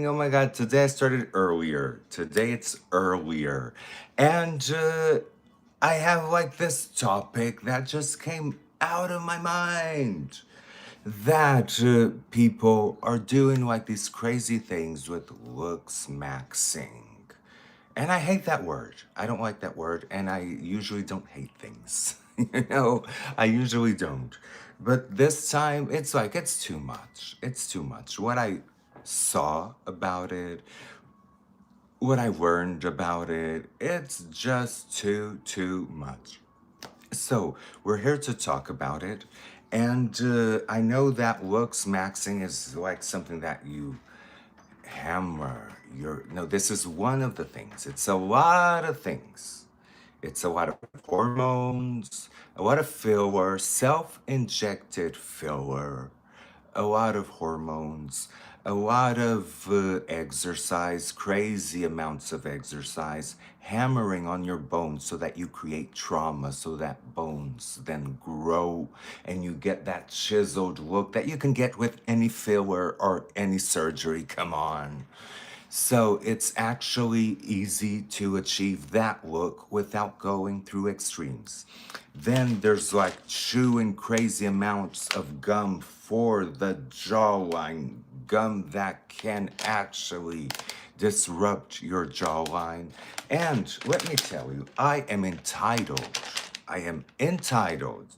maxing. Oh my God, today I started earlier. Today it's earlier. And I have like this topic that just came out of my mind that people are doing like these crazy things with looks maxing. And I hate that word. I don't like that word. And I usually don't hate things. I usually don't. But this time, it's like, it's too much. It's too much. What I saw about it, what I learned about it, it's just too much. So, we're here to talk about it. And I know that looks maxing is like something that you hammer your no this is one of the things. It's a lot of things. It's a lot of hormones, a lot of filler, self-injected filler, a lot of hormones, a lot of exercise, crazy amounts of exercise, hammering on your bones so that you create trauma, so that bones then grow and you get that chiseled look that you can get with any filler or any surgery. Come on. So it's actually easy to achieve that look without going through extremes. Then there's like chewing crazy amounts of gum for the jawline, gum that can actually disrupt your jawline. And let me tell you, I am entitled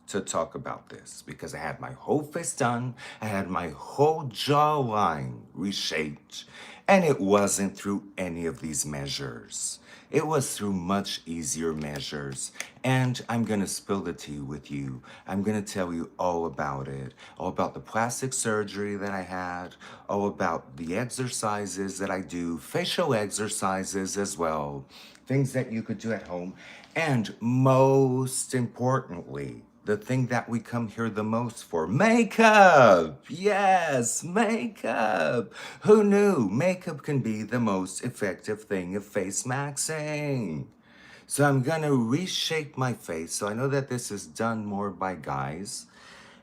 to talk about this because I had my whole face done, I had my whole jawline reshaped, and it wasn't through any of these measures. It was through much easier measures. And I'm gonna spill the tea with you. I'm gonna tell you all about it, all about the plastic surgery that I had, all about the exercises that I do, facial exercises as well, things that you could do at home, and most importantly, the thing that we come here the most for, makeup. Yes, makeup. Who knew makeup can be the most effective thing of face maxing? So I'm gonna reshape my face. So I know that this is done more by guys,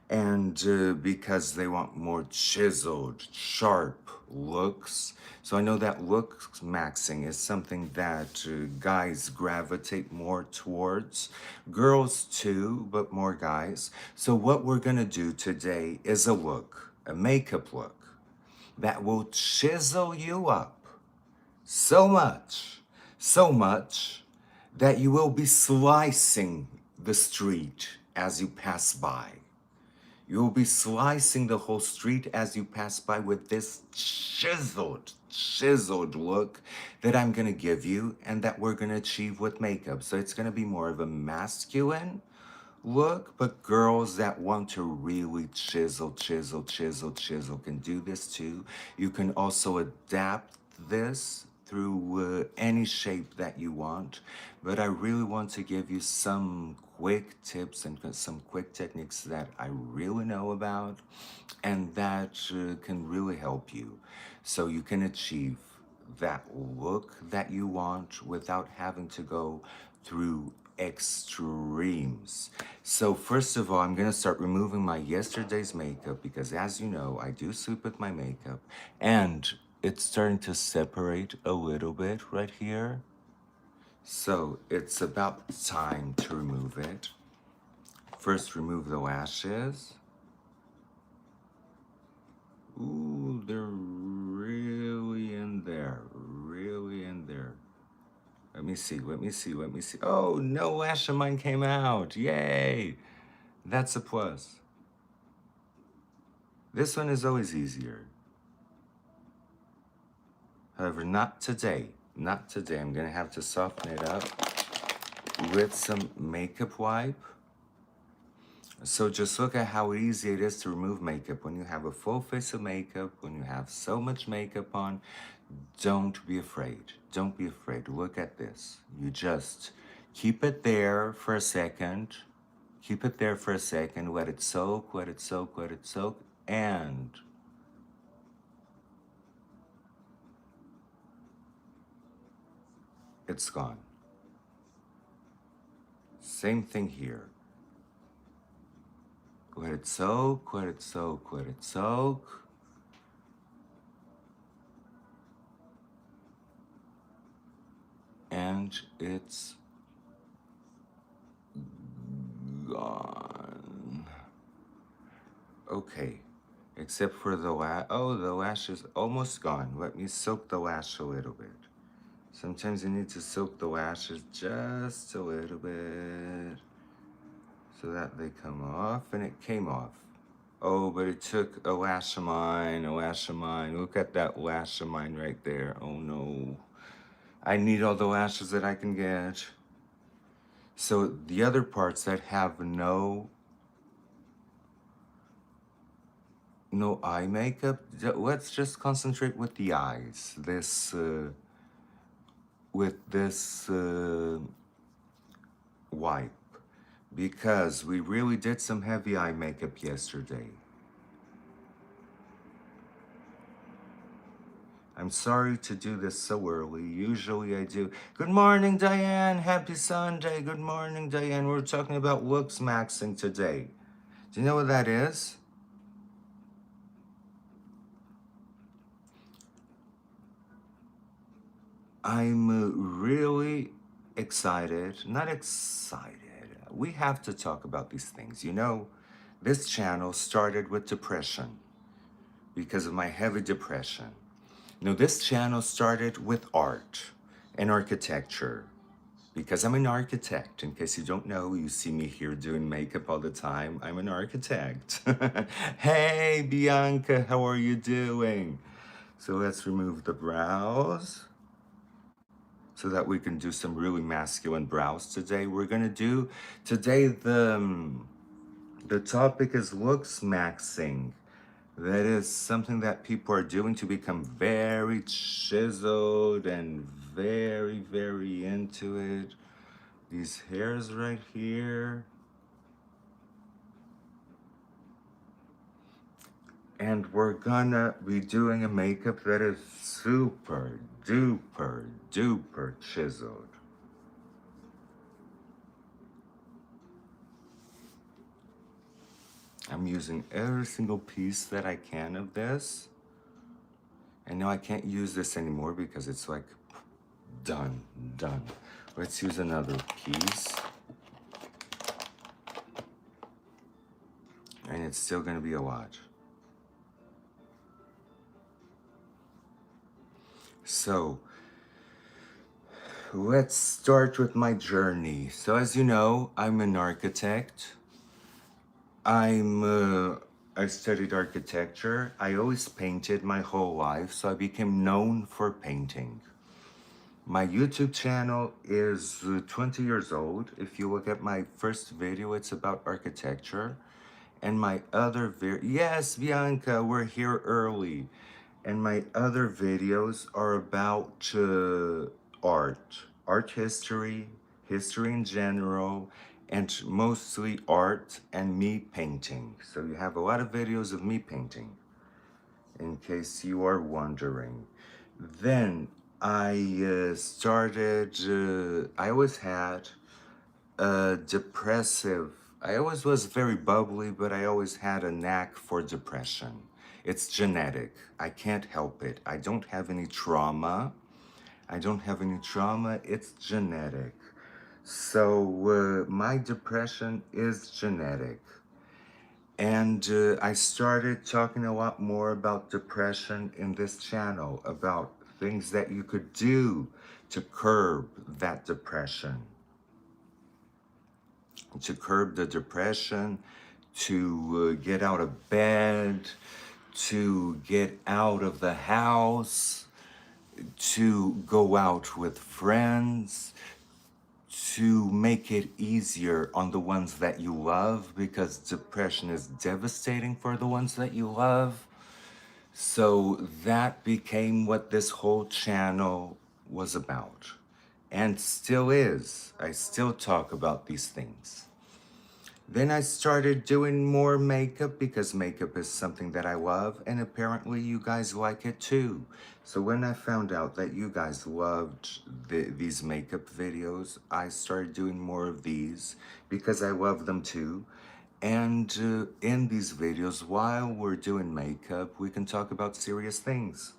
and because they want more chiseled, sharp looks. So I know that looks maxing is something that guys gravitate more towards. Girls too, but more guys. So what we're gonna do today is a makeup look, that will chisel you up so much that you will be slicing the street as you pass by. You will be slicing the whole street as you pass by with this chiseled look that I'm gonna give you and that we're gonna achieve with makeup. So it's gonna be more of a masculine look, but girls that want to really chisel can do this too. You can also adapt this through any shape that you want, but I really want to give you some quick tips and some quick techniques that I really know about and that can really help you so you can achieve that look that you want without having to go through extremes. So first of all, I'm gonna start removing my yesterday's makeup because as you know, I do sleep with my makeup and it's starting to separate a little bit right here. So it's about time to remove it. First, remove the lashes. Ooh, they're really in there, really in there. Let me see. Oh, no lash of mine came out. Yay! That's a plus. This one is always easier. However, not today. Not today. I'm gonna have to soften it up with some makeup wipe. So just look at how easy it is to remove makeup. When you have a full face of makeup, when you have so much makeup on, don't be afraid. Don't be afraid. Look at this. You just keep it there for a second. Keep it there for a second. Let it soak, let it soak, let it soak. And it's gone. Same thing here. Let it soak, let it soak, let it soak. and it's gone. Okay, except for the lash. Oh, the lash is almost gone. Let me soak the lash a little bit. Sometimes you need to soak the lashes just a little bit so that they come off, and it came off. Oh, but it took a lash of mine, a lash of mine. Look at that lash of mine right there. Oh no. I need all the lashes that I can get. So the other parts that have no eye makeup, let's just concentrate with the eyes. With this wipe, because we really did some heavy eye makeup yesterday. I'm sorry to do this so early. Usually I do. Good morning, Diane. Happy Sunday. Good morning, Diane. We're talking about LOOKSMAXXING today. Do you know what that is? I'm really excited. Not excited. We have to talk about these things. You know, this channel started with depression because of my heavy depression. You know, this channel started with art and architecture because I'm an architect. In case you don't know, you see me here doing makeup all the time. I'm an architect. Hey, Bianca, how are you doing? So let's remove the brows so that we can do some really masculine brows today. We're gonna do today the topic is LOOKSMAXXING. That is something that people are doing to become very chiseled and very, very into it. These hairs right here. And we're gonna be doing a makeup that is super duper duper chiseled. I'm using every single piece that I can of this. And now I can't use this anymore because it's like done. Let's use another piece. And it's still gonna be a lot. So, let's start with my journey. So as you know, I'm an architect. I studied architecture. I always painted my whole life, so I became known for painting. My YouTube channel is 20 years old. If you look at my first video, it's about architecture. And my other yes, Bianca, we're here early. And my other videos are about art history, history in general, and mostly art and me painting. So you have a lot of videos of me painting, in case you are wondering. Then I started, I always had a depressive, I always was very bubbly, but I always had a knack for depression. It's genetic. I can't help it. I don't have any trauma. It's genetic. So my depression is genetic. And I started talking a lot more about depression in this channel, about things that you could do to curb that depression. To curb the depression, to get out of bed, to get out of the house, to go out with friends, to make it easier on the ones that you love, because depression is devastating for the ones that you love. So that became what this whole channel was about, and still is. I still talk about these things. Then I started doing more makeup because makeup is something that I love, and apparently you guys like it too. So when I found out that you guys loved these makeup videos, I started doing more of these because I love them too. And in these videos, while we're doing makeup, we can talk about serious things.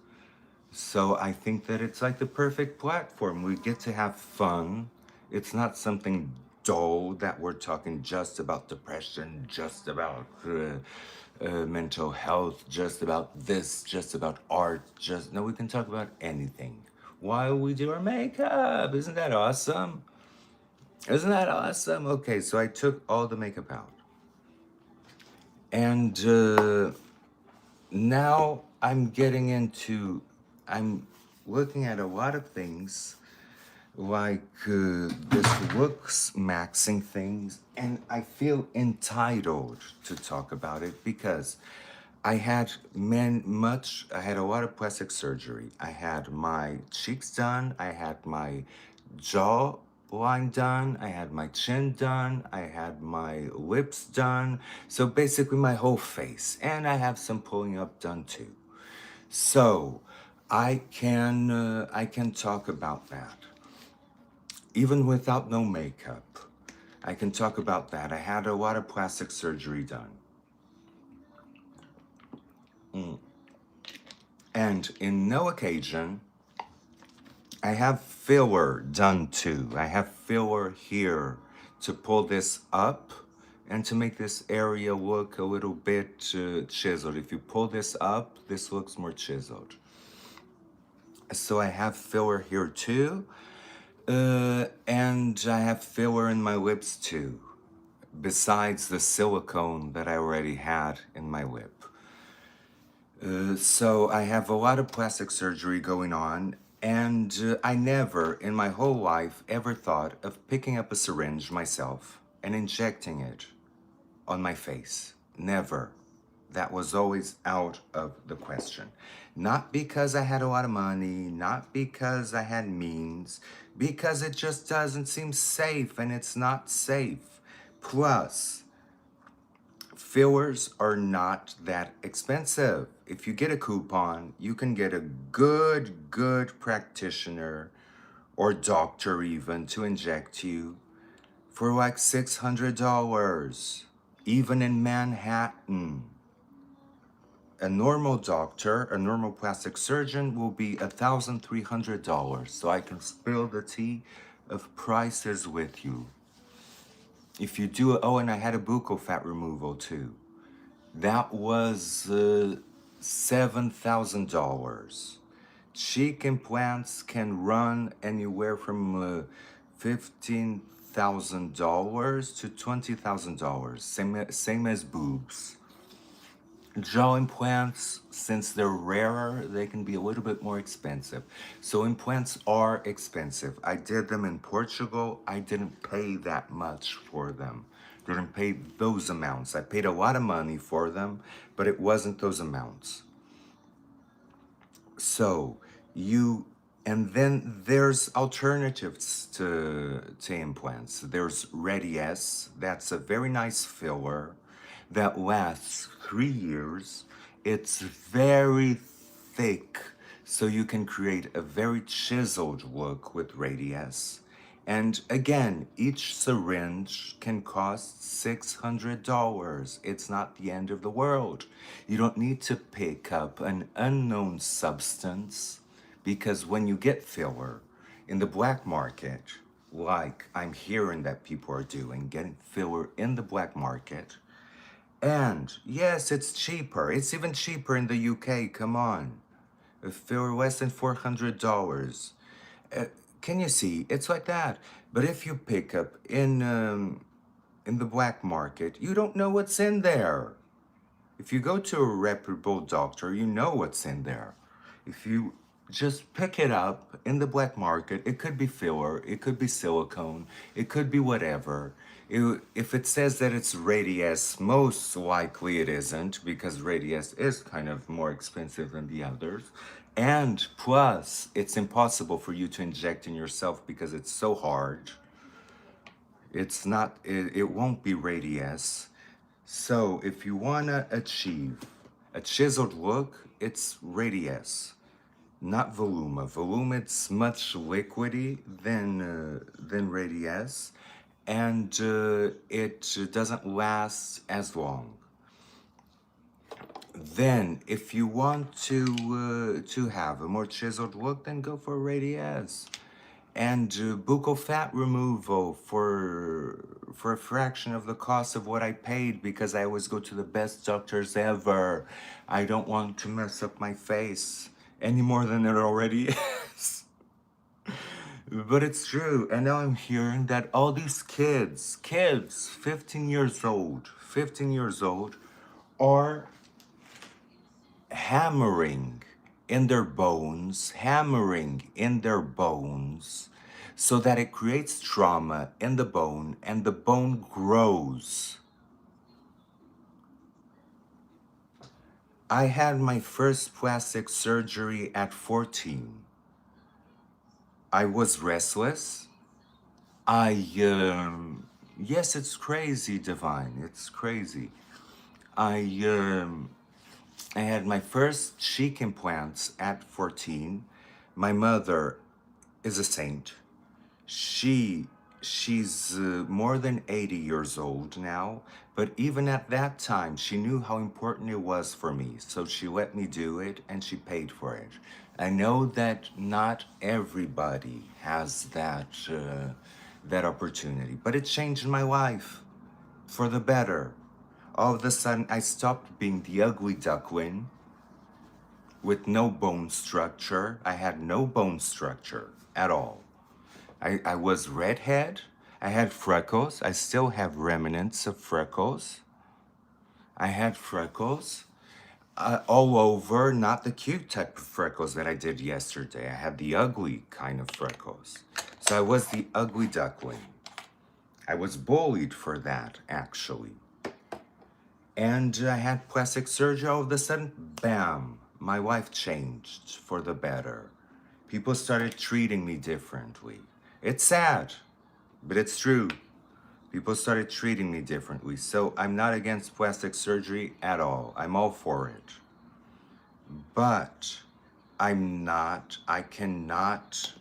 So I think that it's like the perfect platform. We get to have fun. It's not something dull that we're talking just about depression, just about mental health, just about this, just about art. Just no, we can talk about anything while we do our makeup. Isn't that awesome? Isn't that awesome? Okay, so I took all the makeup out, and now I'm looking at a lot of things like this looks maxing things, and I feel entitled to talk about it because I had a lot of plastic surgery. I had my cheeks done, I had my jaw line done, I had my chin done, I had my lips done, so basically my whole face, and I have some pulling up done too. So I can talk about that even without no makeup. I can talk about that. I had a lot of plastic surgery done. And in no occasion, I have filler done too. I have filler here to pull this up and to make this area look a little bit chiseled. If you pull this up, this looks more chiseled. So I have filler here too. And I have filler in my lips too, besides the silicone that I already had in my lip. So I have a lot of plastic surgery going on, and I never in my whole life ever thought of picking up a syringe myself and injecting it on my face. Never. That was always out of the question. Not because I had a lot of money, not because I had means, because it just doesn't seem safe, and it's not safe. Plus, fillers are not that expensive. If you get a coupon, you can get a good practitioner or doctor even to inject you for like $600. Even in Manhattan, a normal doctor, a normal plastic surgeon will be $1,300. So I can spill the tea of prices with you. If you do, oh, and I had a buccal fat removal too. That was $7,000. Cheek implants can run anywhere from $15,000 to $20,000. Same as boobs. Jaw implants, since they're rarer, they can be a little bit more expensive. So implants are expensive. I did them in Portugal. I didn't pay that much for them. Didn't pay those amounts. I paid a lot of money for them, but it wasn't those amounts. So you, and then there's alternatives to implants. There's Redi-S. That's a very nice filler that lasts 3 years. It's very thick, so you can create a very chiseled look with Redi-S. And again, each syringe can cost $600. It's not the end of the world. You don't need to pick up an unknown substance, because when you get filler in the black market, like I'm hearing that people are doing, getting filler in the black market, and yes, it's cheaper. It's even cheaper in the UK. Come on. A filler less than $400. Uh, can you see? It's like that. But if you pick up in the black market, you don't know what's in there. If you go to a reputable doctor, you know what's in there. If you just pick it up in the black market, it could be filler, it could be silicone, it could be whatever. If it says that it's Redi-S, most likely it isn't, because Redi-S is kind of more expensive than the others. And plus, it's impossible for you to inject in yourself because it's so hard. It's not, it won't be Redi-S. So if you want to achieve a chiseled look, it's Redi-S, not Voluma. Voluma, it's much liquidy than Redi-S, and it doesn't last as long. Then, if you want to have a more chiseled look, then go for radiesse and buccal fat removal for a fraction of the cost of what I paid, because I always go to the best doctors ever. I don't want to mess up my face any more than it already is. But it's true. And now I'm hearing that all these kids, 15 years old, are hammering in their bones, so that it creates trauma in the bone and the bone grows. I had my first plastic surgery at 14. I was restless. Yes, it's crazy, Divine. It's crazy. I, um, I had my first cheek implants at 14. My mother is a saint. She she's more than 80 years old now, but even at that time, she knew how important it was for me. So she let me do it and she paid for it. I know that not everybody has that opportunity, but it changed my life for the better. All of a sudden, I stopped being the ugly duckling with no bone structure. I had no bone structure at all. I was redhead. I had freckles. I still have remnants of freckles. I had freckles all over, not the cute type of freckles that I did yesterday. I had the ugly kind of freckles. So I was the ugly duckling. I was bullied for that, actually. And I had plastic surgery. All of a sudden, bam, my life changed for the better. People started treating me differently. It's sad, but it's true. People started treating me differently. So I'm not against plastic surgery at all. I'm all for it. But I cannot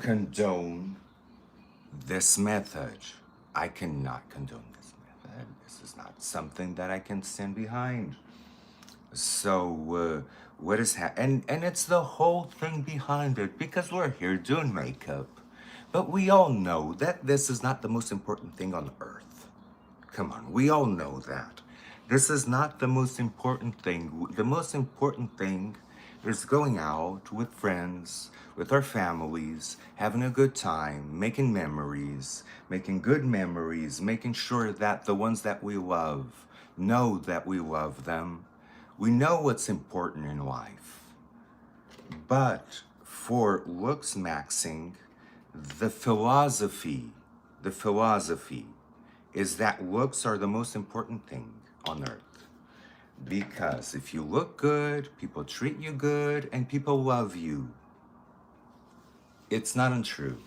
condone this method. I cannot condone this method. This is not something that I can stand behind. So, what is and it's the whole thing behind it, because we're here doing makeup. But we all know that this is not the most important thing on earth. Come on, we all know that. This is not the most important thing. The most important thing is going out with friends, with our families, having a good time, making memories, making good memories, making sure that the ones that we love know that we love them. We know what's important in life. But for LOOKSMAXXING, the philosophy, the philosophy is that looks are the most important thing on earth. Because if you look good, people treat you good, and people love you. It's not untrue.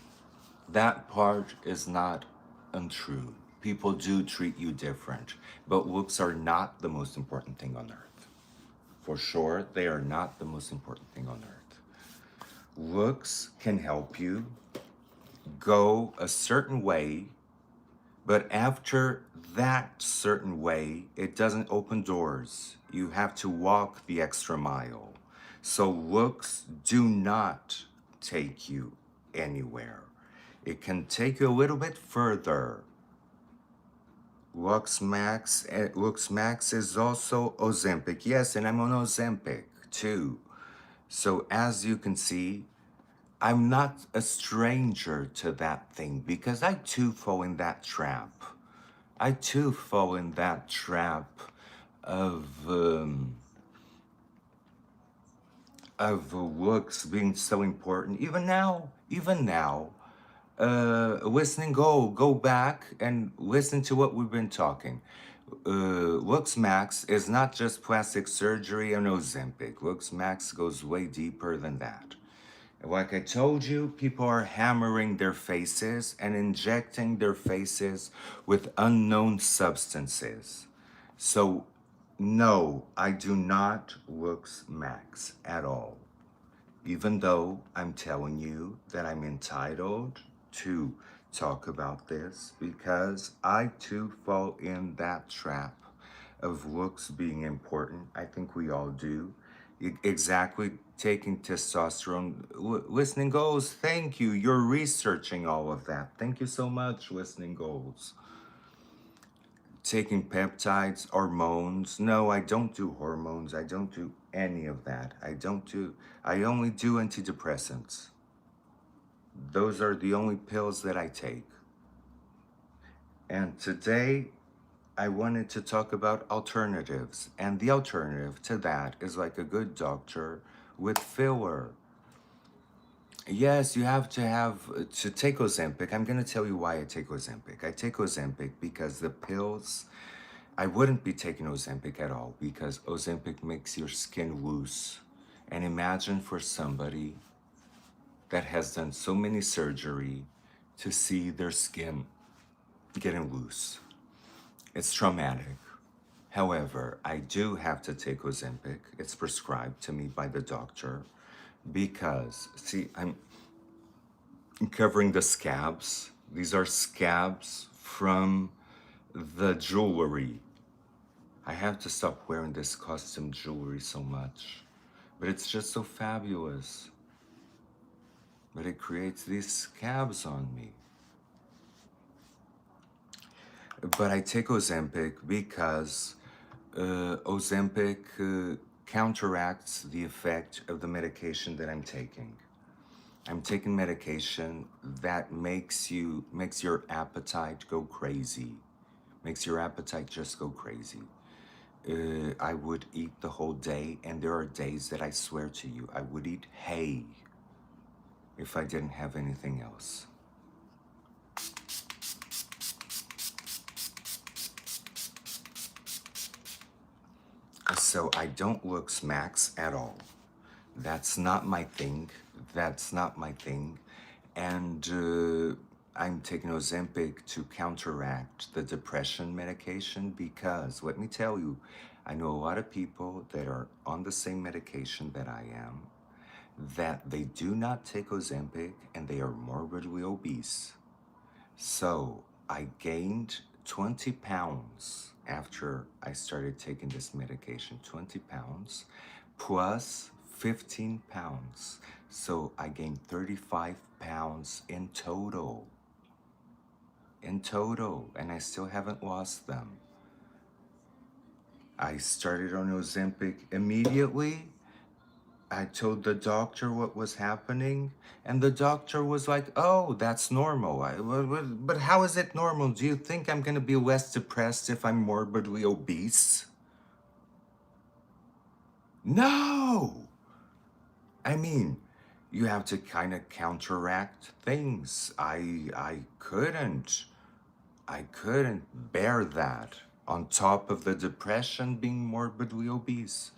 That part is not untrue. People do treat you different, but looks are not the most important thing on earth. For sure, they are not the most important thing on earth. Looks can help you go a certain way, but after that certain way, it doesn't open doors. You have to walk the extra mile. So looks do not take you anywhere. It can take you a little bit further. LOOKSMAXX is also Ozempic. Yes, and I'm on Ozempic too. So as you can see, I'm not a stranger to that thing, because I too fall in that trap. I too fall in that trap of looks being so important. Even now, go back and listen to what we've been talking. LOOKSMAXX is not just plastic surgery and Ozempic. LOOKSMAXX goes way deeper than that. Like I told you, people are hammering their faces and injecting their faces with unknown substances. So, no, I do not LOOKSMAXX at all. Even though I'm telling you that I'm entitled to talk about this, because I too fall in that trap of looks being important. I think we all do. Exactly, taking testosterone. Listening goals, thank you. You're researching all of that. Thank you so much, listening goals. Taking peptides, hormones. No, I don't do hormones. I don't do any of that. I only do antidepressants. Those are the only pills that I take. And today, I wanted to talk about alternatives. And the alternative to that is like a good doctor with filler. Yes, you have to take Ozempic. I'm going to tell you why I take Ozempic. I take Ozempic because the pills, I wouldn't be taking Ozempic at all because Ozempic makes your skin loose. And imagine for somebody that has done so many surgery to see their skin getting loose. It's traumatic. However, I do have to take Ozempic. It's prescribed to me by the doctor because, see, I'm covering the scabs. These are scabs from the jewelry. I have to stop wearing this custom jewelry so much, but it's just so fabulous. But it creates these scabs on me. But I take Ozempic because Ozempic counteracts the effect of the medication that I'm taking. I'm taking medication that makes your appetite go crazy, makes your appetite just go crazy. I would eat the whole day, and there are days that I swear to you, I would eat hay if I didn't have anything else. So I don't look smacks at all. That's not my thing. That's not my thing. And I'm taking Ozempic to counteract the depression medication because, let me tell you, I know a lot of people that are on the same medication that I am, that they do not take Ozempic and they are morbidly obese. So I gained 20 pounds after I started taking this medication, 20 pounds plus 15 pounds. So I gained 35 pounds in total. And I still haven't lost them. I started on Ozempic immediately. I told the doctor what was happening, and the doctor was like, oh, that's normal. But how is it normal? Do you think I'm going to be less depressed if I'm morbidly obese? No! I mean, you have to kind of counteract things. I couldn't bear that on top of the depression being morbidly obese.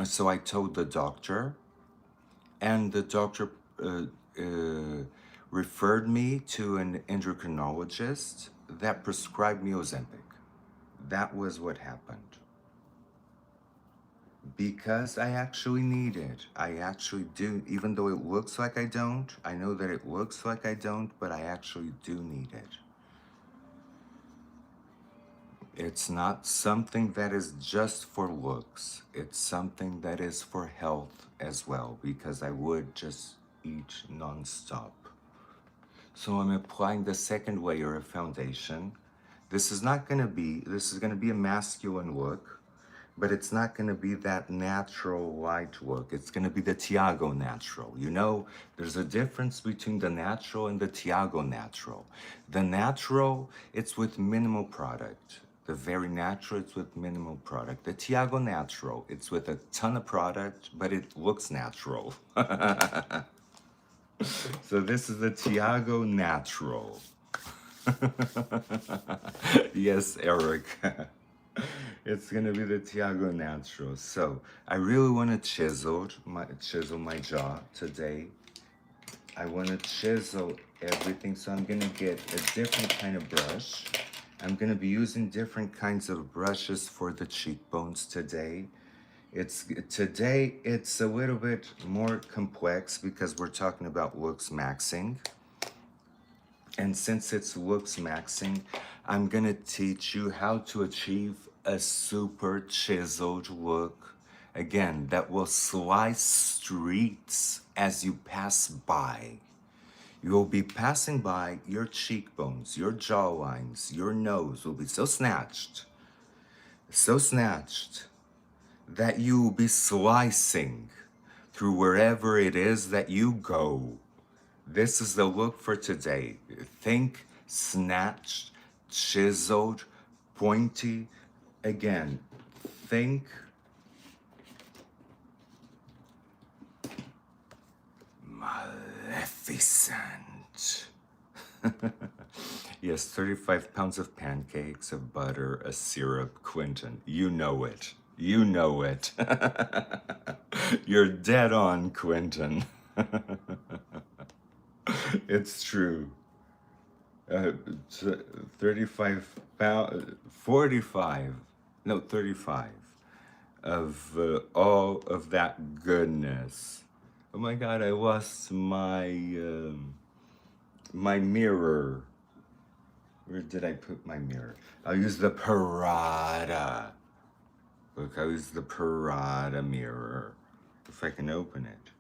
So I told the doctor, and the doctor referred me to an endocrinologist that prescribed me Ozempic. That was what happened. Because I actually need it. I actually do, even though it looks like I don't. I know that it looks like I don't, but I actually do need it. It's not something that is just for looks. It's something that is for health as well, because I would just eat nonstop. So I'm applying the second layer of foundation. This is going to be a masculine look, but it's not going to be that natural light look. It's going to be the TIAGO natural. You know, there's a difference between the natural and the TIAGO natural. The natural, it's with minimal product. The very natural, it's with minimal product. The TIAGO natural, it's with a ton of product, but it looks natural. So this is the TIAGO natural. Yes, Eric. It's gonna be the TIAGO natural. So I really want to chisel my jaw today. I want to chisel everything, so I'm gonna get a different kind of brush. I'm gonna be using different kinds of brushes for the cheekbones today. Today it's a little bit more complex because we're talking about looks maxing. And since it's LOOKSMAXXING, I'm gonna teach you how to achieve a super chiseled look. Again, that will slice streets as you pass by. You will be passing by, your cheekbones, your jawlines, your nose will be so snatched, that you will be slicing through wherever it is that you go. This is the look for today. Think snatched, chiseled, pointy. Again, think maleficent. Yes, 35 pounds of pancakes, of butter, a syrup, Quentin. You know it. You know it. You're dead on, Quentin. It's true. Uh, 35 pound, 45, no, 35 of all of that goodness. Oh my God, I lost my mirror. Where did I put my mirror? I'll use the Prada. Look, I'll use the Prada mirror. If I can open it.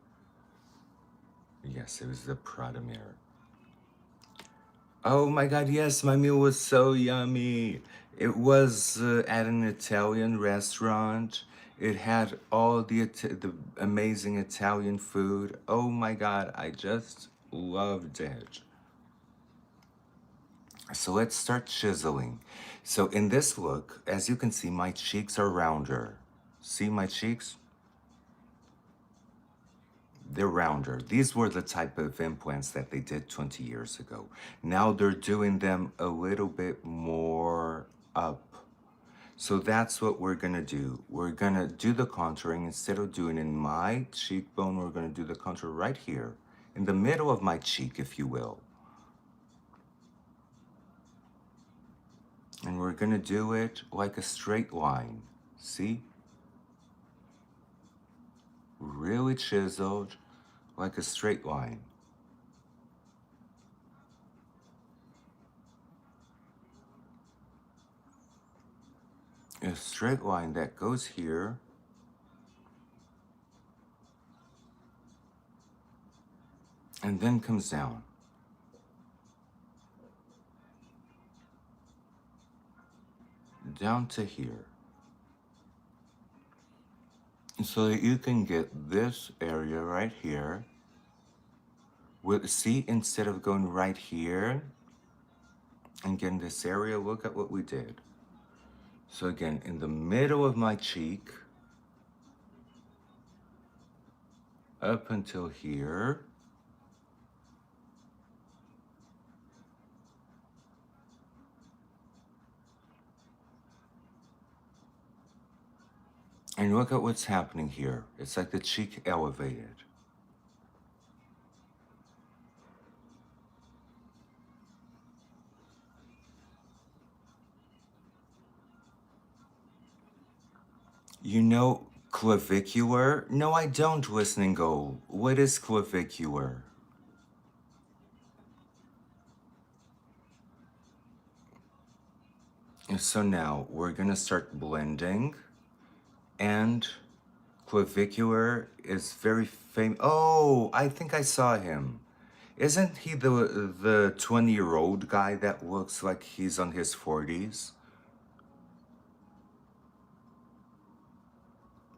Yes, it was the Prada mirror. Oh my God, yes, my meal was so yummy. It was at an Italian restaurant. It had all the amazing Italian food. Oh my God, I just loved it. So let's start chiseling. So in this look, as you can see, my cheeks are rounder. See my cheeks? They're rounder. These were the type of implants that they did 20 years ago. Now they're doing them a little bit more up. So that's what we're gonna do. We're gonna do the contouring. Instead of doing in my cheekbone, we're gonna do the contour right here, in the middle of my cheek, if you will. And we're gonna do it like a straight line. See? Really chiseled, like a straight line. A straight line that goes here and then comes down. Down to here. So that you can get this area right here. See, instead of going right here and getting this area, look at what we did. So again, in the middle of my cheek, up until here. And look at what's happening here. It's like the cheek elevated. You know clavicular? No, I don't, listen and go. What is clavicular? And so now we're gonna start blending, and clavicular is very famous. Oh, I think I saw him. Isn't he the 20-year-old guy that looks like he's on his 40s?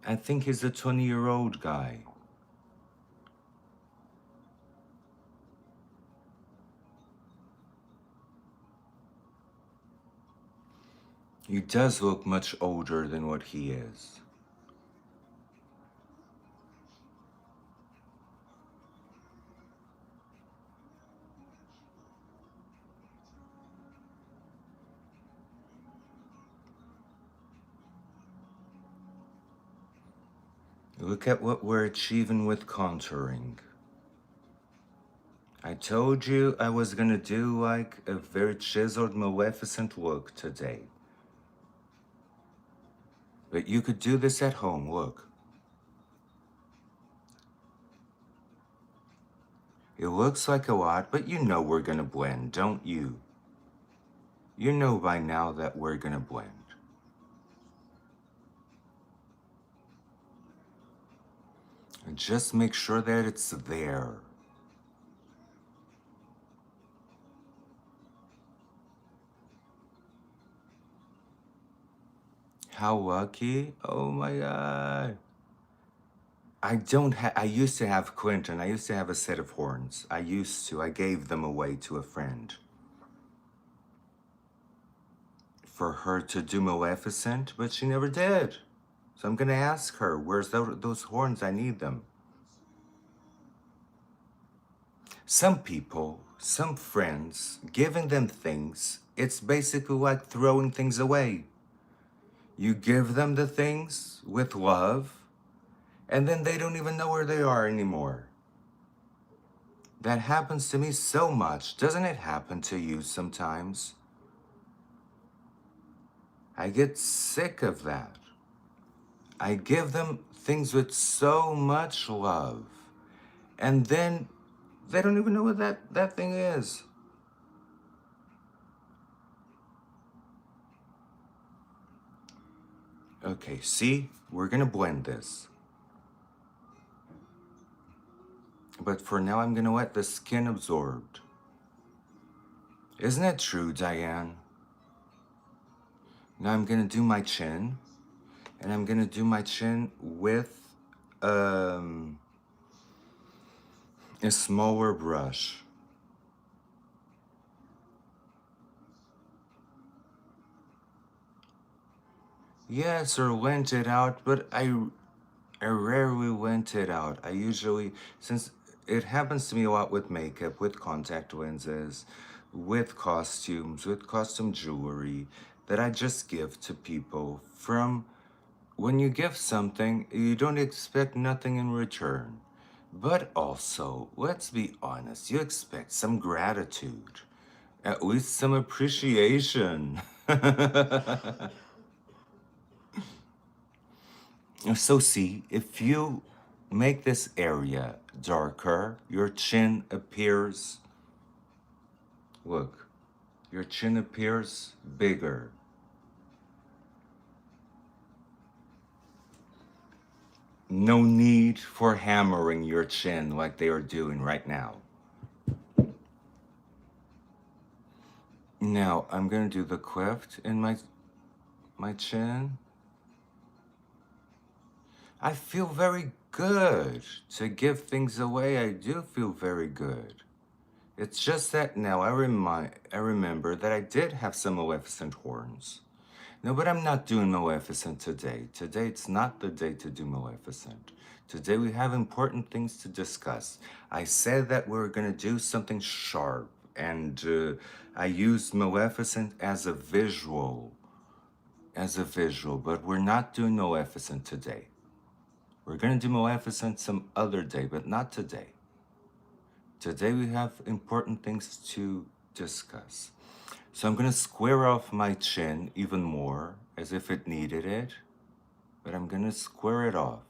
I think he's a 20-year-old guy. He does look much older than what he is. Look at what we're achieving with contouring. I told you I was gonna do like a very chiseled, maleficent look today. But you could do this at home, look. It looks like a lot, but you know we're gonna blend, don't you? You know by now that we're gonna blend. And just make sure that it's there. How lucky? Oh my God. I used to have Clinton. I used to have a set of horns. I gave them away to a friend for her to do Maleficent, but she never did. So I'm gonna ask her, where's those horns? I need them. Some people, some friends, giving them things, it's basically like throwing things away. You give them the things with love, and then they don't even know where they are anymore. That happens to me so much. Doesn't it happen to you sometimes? I get sick of that. I give them things with so much love, and then they don't even know what that thing is. Okay, see? We're gonna blend this. But for now, I'm gonna let the skin absorb. Isn't it true, Diane? Now I'm gonna do my chin, and I'm gonna do my chin with a smaller brush. Yes, or lent it out, but I rarely lent it out. I usually, since it happens to me a lot with makeup, with contact lenses, with costumes, with costume jewelry, that I just give to people from when you give something, you don't expect nothing in return. But also, let's be honest, you expect some gratitude, at least some appreciation. So see, if you make this area darker, your chin appears, look, your chin appears bigger. No need for hammering your chin like they are doing right now. Now, I'm gonna do the cleft in my chin. I feel very good to give things away. I do feel very good. It's just that now I remember that I did have some Maleficent horns. No, but I'm not doing Maleficent today. Today it's not the day to do Maleficent. Today we have important things to discuss. I said that we are gonna do something sharp, and I used Maleficent as a visual, but we're not doing Maleficent today. We're gonna do Maleficent some other day, but not today. Today we have important things to discuss. So I'm gonna square off my chin even more, as if it needed it, but I'm gonna square it off.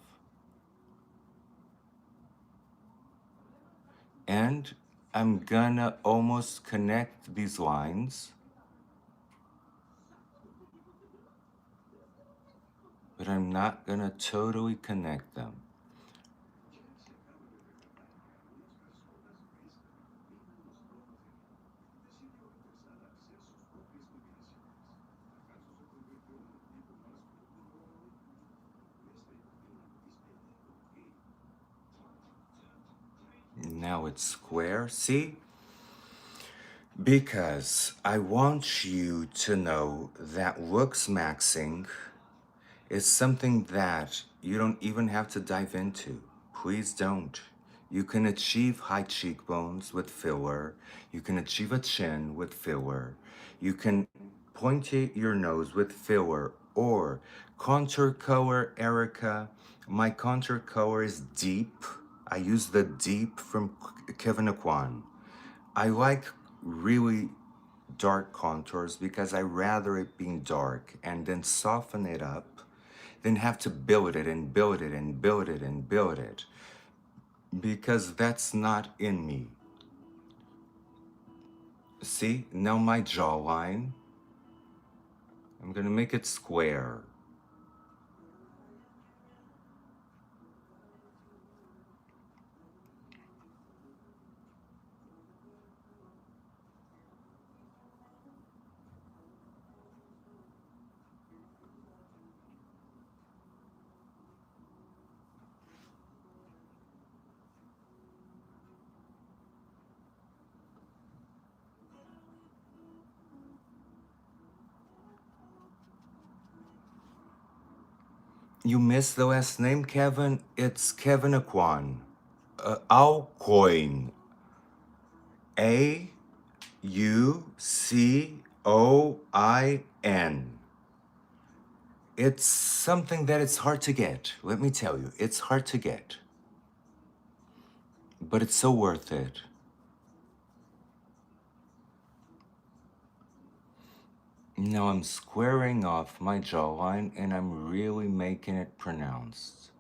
And I'm gonna almost connect these lines, but I'm not gonna totally connect them. Now it's square, see? Because I want you to know that LOOKSMAXXING is something that you don't even have to dive into. Please don't. You can achieve high cheekbones with filler. You can achieve a chin with filler. You can point your nose with filler or contour color, Erica. My contour color is deep. I use the deep from Kevin Aquan. I like really dark contours because I rather it being dark and then soften it up than have to build it and build it and build it and build it, because that's not in me. See, now my jawline, I'm gonna make it square. You missed the last name, Kevin? It's Kevin Aquan. Aucoin. Aucoin. It's something that it's hard to get. Let me tell you, it's hard to get. But it's so worth it. Now I'm squaring off my jawline and I'm really making it pronounced.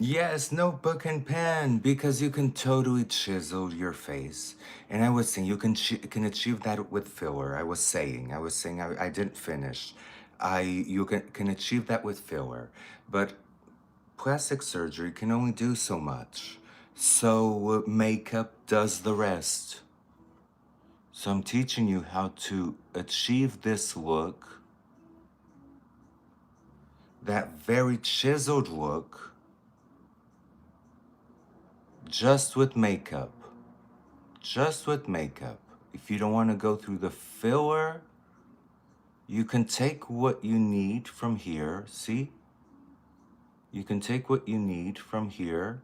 Yes, notebook and pen, because you can totally chisel your face. And I was saying you can achieve that with filler. I didn't finish. You can achieve that with filler, but plastic surgery can only do so much. So makeup does the rest. So I'm teaching you how to achieve this look, that very chiseled look, just with makeup. Just with makeup. If you don't want to go through the filler, you can take what you need from here. See? You can take what you need from here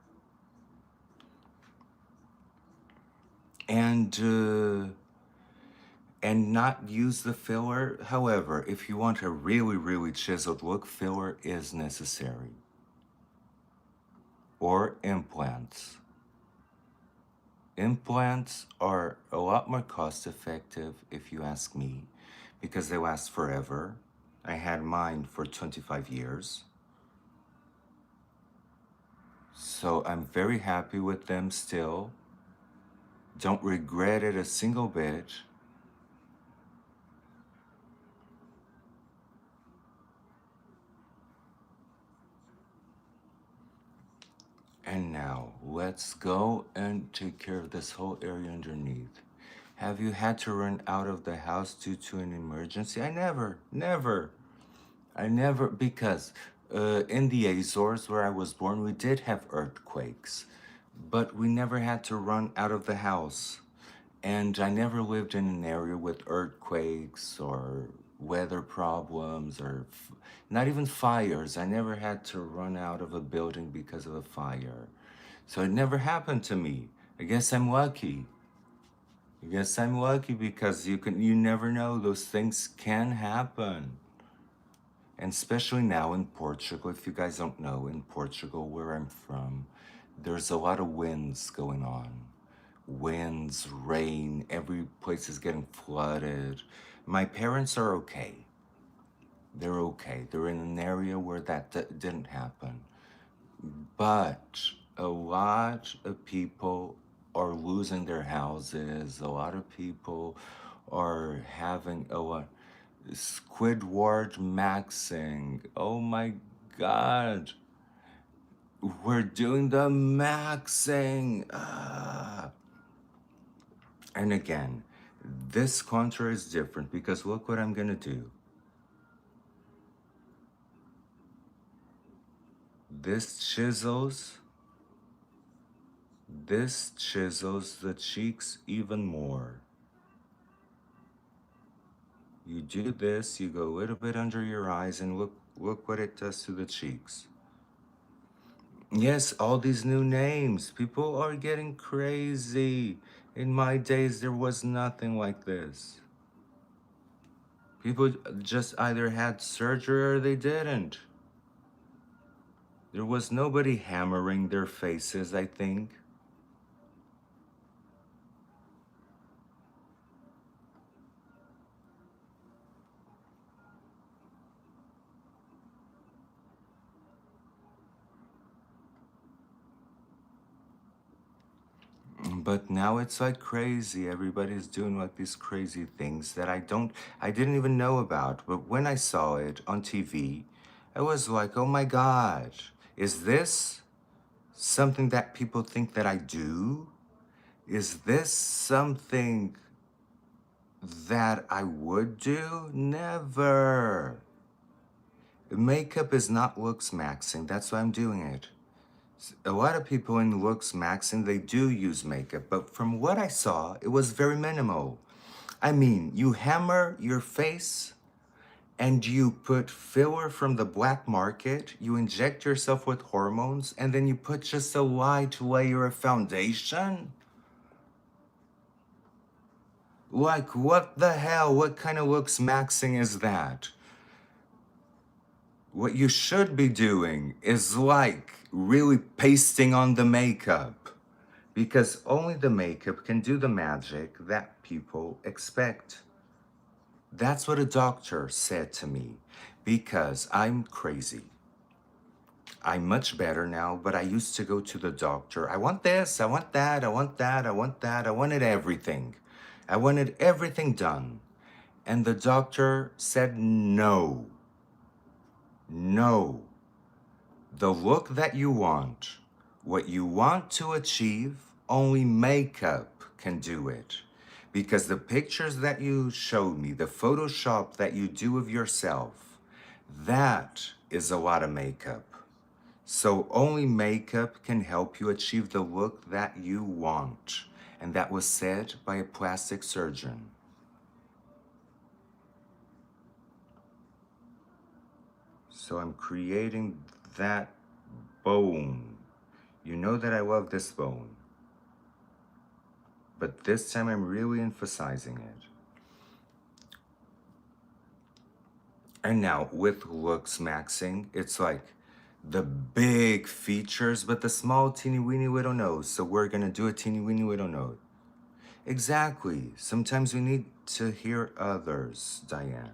and not use the filler. However, if you want a really, really chiseled look, filler is necessary. Or implants. Implants are a lot more cost effective, if you ask me, because they last forever. I had mine for 25 years. So I'm very happy with them still. Don't regret it a single bit. And now, let's go and take care of this whole area underneath. Have you had to run out of the house due to an emergency? I never, because in the Azores where I was born, we did have earthquakes, but we never had to run out of the house. And I never lived in an area with earthquakes or weather problems or not even fires. I never had to run out of a building because of a fire. So it never happened to me. I guess I'm lucky. I guess I'm lucky because you never know, those things can happen. And especially now in Portugal, if you guys don't know, in Portugal, where I'm from, there's a lot of winds going on. Winds, rain, every place is getting flooded. My parents are okay. They're okay. They're in an area where that didn't happen. But a lot of people are losing their houses. A lot of people are having a lot. Squidward maxing. Oh my God. We're doing the maxing. And again, this contour is different because look what I'm gonna do. This chisels, this chisels the cheeks even more. You do this, you go a little bit under your eyes and look what it does to the cheeks. Yes, all these new names. People are getting crazy. In my days, there was nothing like this. People just either had surgery or they didn't. There was nobody hammering their faces, I think. But now it's like crazy. Everybody's doing like these crazy things that I didn't even know about. But when I saw it on TV, I was like, oh my God, is this something that people think that I do? Is this something that I would do? Never. Makeup is not looks maxing. That's why I'm doing it. A lot of people in looks maxing, they do use makeup, but from what I saw, it was very minimal. I mean, you hammer your face and you put filler from the black market, you inject yourself with hormones, and then you put just a light layer of foundation? Like, what the hell? What kind of looks maxing is that? What you should be doing is like really pasting on the makeup, because only the makeup can do the magic that people expect. That's what a doctor said to me, because I'm crazy. I'm much better now, but I used to go to the doctor. I want this, I want that, I want that, I want that. I wanted everything. I wanted everything done. And the doctor said no. No. The look that you want, what you want to achieve, only makeup can do it. Because the pictures that you showed me, the Photoshop that you do of yourself, that is a lot of makeup. So only makeup can help you achieve the look that you want. And that was said by a plastic surgeon. So I'm creating that bone. You know that I love this bone. But this time I'm really emphasizing it. And now with looks maxing, it's like the big features, but the small teeny weeny little nose. So we're gonna do a teeny weeny little nose. Exactly. Sometimes we need to hear others, Diane.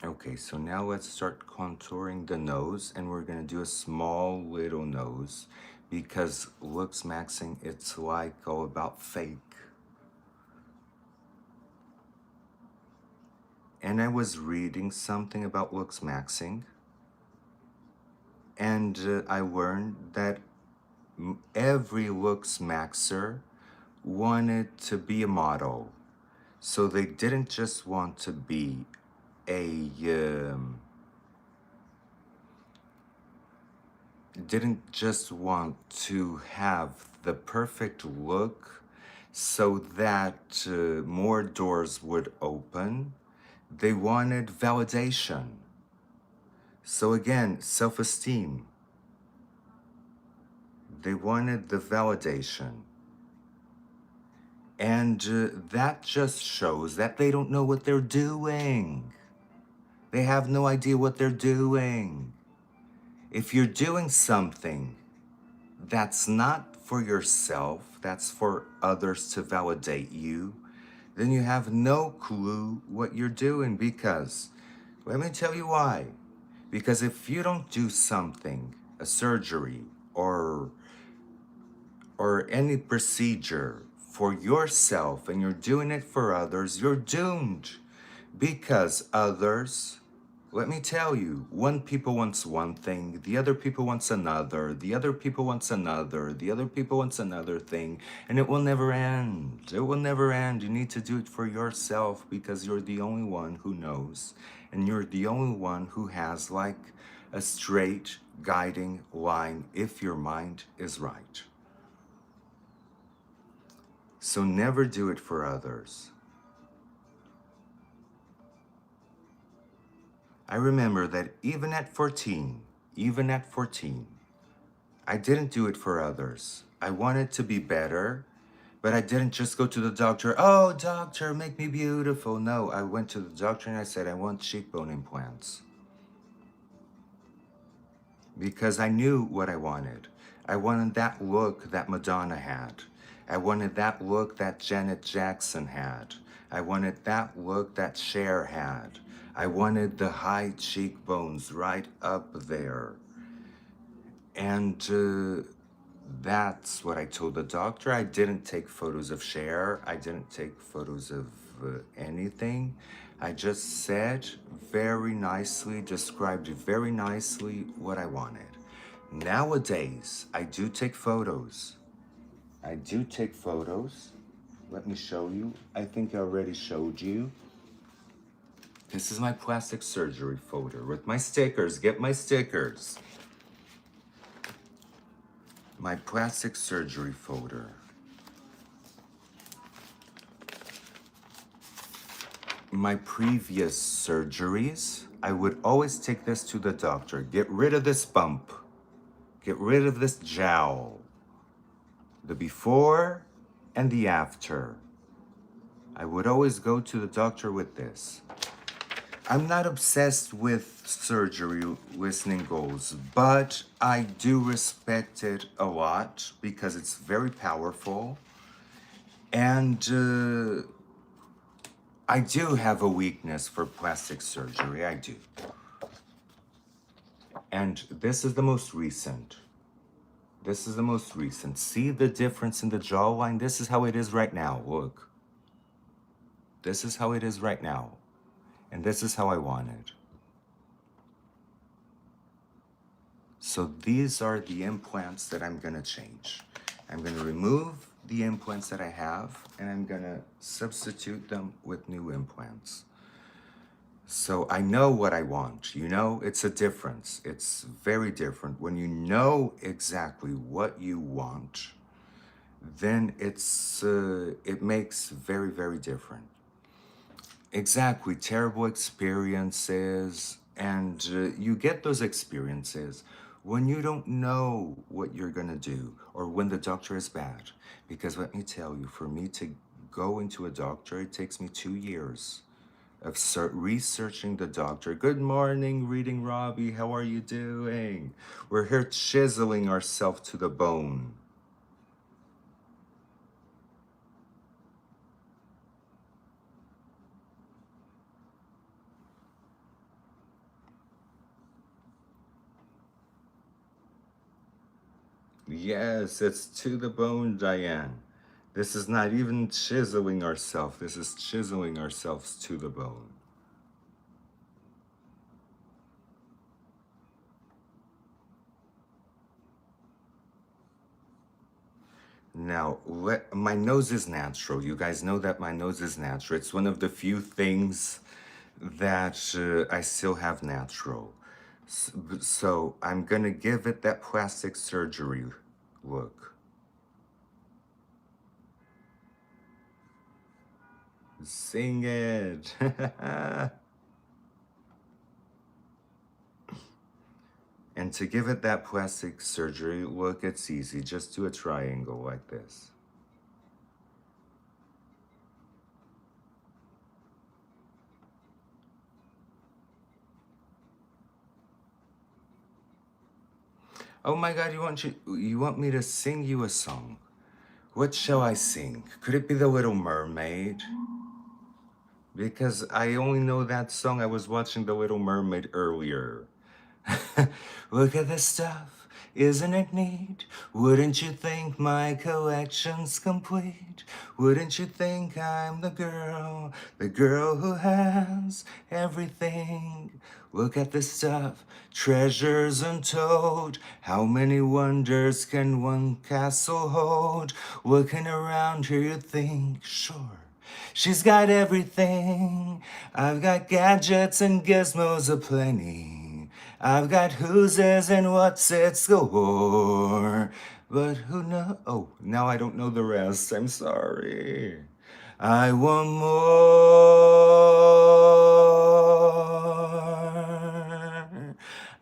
Okay, so now let's start contouring the nose, and we're gonna do a small little nose because looks maxing, it's like all about fake. And I was reading something about looks maxing, and I learned that every looks maxer wanted to be a model. So they didn't just want to be a didn't just want to have the perfect look so that more doors would open. They wanted validation. So again, self-esteem. They wanted the validation. And that just shows that they don't know what they're doing. They have no idea what they're doing. If you're doing something that's not for yourself, that's for others to validate you, then you have no clue what you're doing. Because, let me tell you why. Because if you don't do something, a surgery or any procedure for yourself and you're doing it for others, you're doomed. Because others, let me tell you, one people wants one thing, the other people wants another, the other people wants another, the other people wants another thing, and it will never end. It will never end. You need to do it for yourself because you're the only one who knows, and you're the only one who has like a straight guiding line if your mind is right. So never do it for others. I remember that even at 14, I didn't do it for others. I wanted to be better But I didn't just go to the doctor, oh, doctor, make me beautiful. No, I went to the doctor and I said, I want cheekbone implants. Because I knew what I wanted. I wanted that look that Madonna had. I wanted that look that Janet Jackson had. I wanted that look that Cher had. I wanted the high cheekbones right up there. And that's what I told the doctor. I didn't take photos of Cher. I didn't take photos of anything. I just said very nicely, described very nicely what I wanted. Nowadays, I do take photos. I do take photos. Let me show you. I think I already showed you. This is my plastic surgery folder with my stickers. Get my stickers. My plastic surgery folder. My previous surgeries, I would always take this to the doctor. Get rid of this bump. Get rid of this jowl. The before and the after. I would always go to the doctor with this. I'm not obsessed with surgery listening goals, but I do respect it a lot because it's very powerful. And I do have a weakness for plastic surgery, I do. And this is the most recent. This is the most recent. See the difference in the jawline? This is how it is right now, look. This is how it is right now. And this is how I want it. So these are the implants that I'm gonna change. I'm gonna remove the implants that I have and I'm gonna substitute them with new implants. So I know what I want, you know, it's a difference. It's very different. When you know exactly what you want, then it makes very, very different. Exactly, terrible experiences, and you get those experiences when you don't know what you're gonna do or when the doctor is bad. Because let me tell you, for me to go into a doctor, it takes me 2 years of researching the doctor. Good morning, Reading Robbie, how are you doing? We're here chiseling ourselves to the bone. Yes, it's to the bone, Diane. This is not even chiseling ourselves. This is chiseling ourselves to the bone. Now, my nose is natural. You guys know that my nose is natural. It's one of the few things that I still have natural. So I'm gonna give it that plastic surgery look. Sing it. And to give it that plastic surgery look, it's easy. Just do a triangle like this. Oh my God, you want me to sing you a song? What shall I sing? Could it be The Little Mermaid? Because I only know that song. I was watching The Little Mermaid earlier. Look at this stuff, isn't it neat? Wouldn't you think my collection's complete? Wouldn't you think I'm the girl who has everything? Look at this stuff, treasures untold. How many wonders can one castle hold? Looking around here, you think, sure. She's got everything. I've got gadgets and gizmos aplenty. I've got who's is and what's it's galore. But who knows? Oh, now I don't know the rest. I'm sorry. I want more.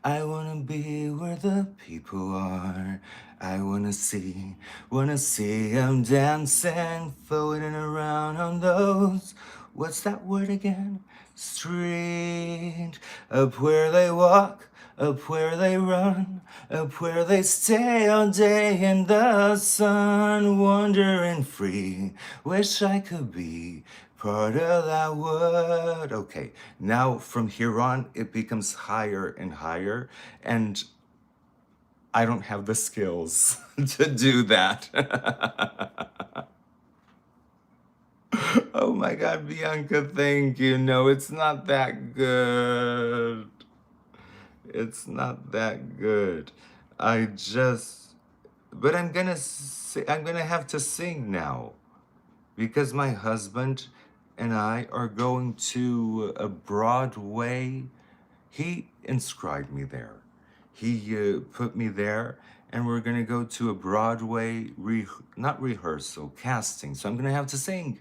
I wanna be where the people are. I wanna see them dancing, floating around on those, what's that word again? Street. Up where they walk, up where they run, up where they stay all day in the sun, wandering free. Wish I could be part of that wood. Okay, now from here on, it becomes higher and higher, and I don't have the skills to do that. Oh my God, Bianca, thank you. No, it's not that good. It's not that good. I just, but I'm gonna have to sing now because my husband and I are going to a Broadway. He inscribed me there. He put me there, and we're gonna go to a Broadway not rehearsal, casting. So I'm gonna have to sing,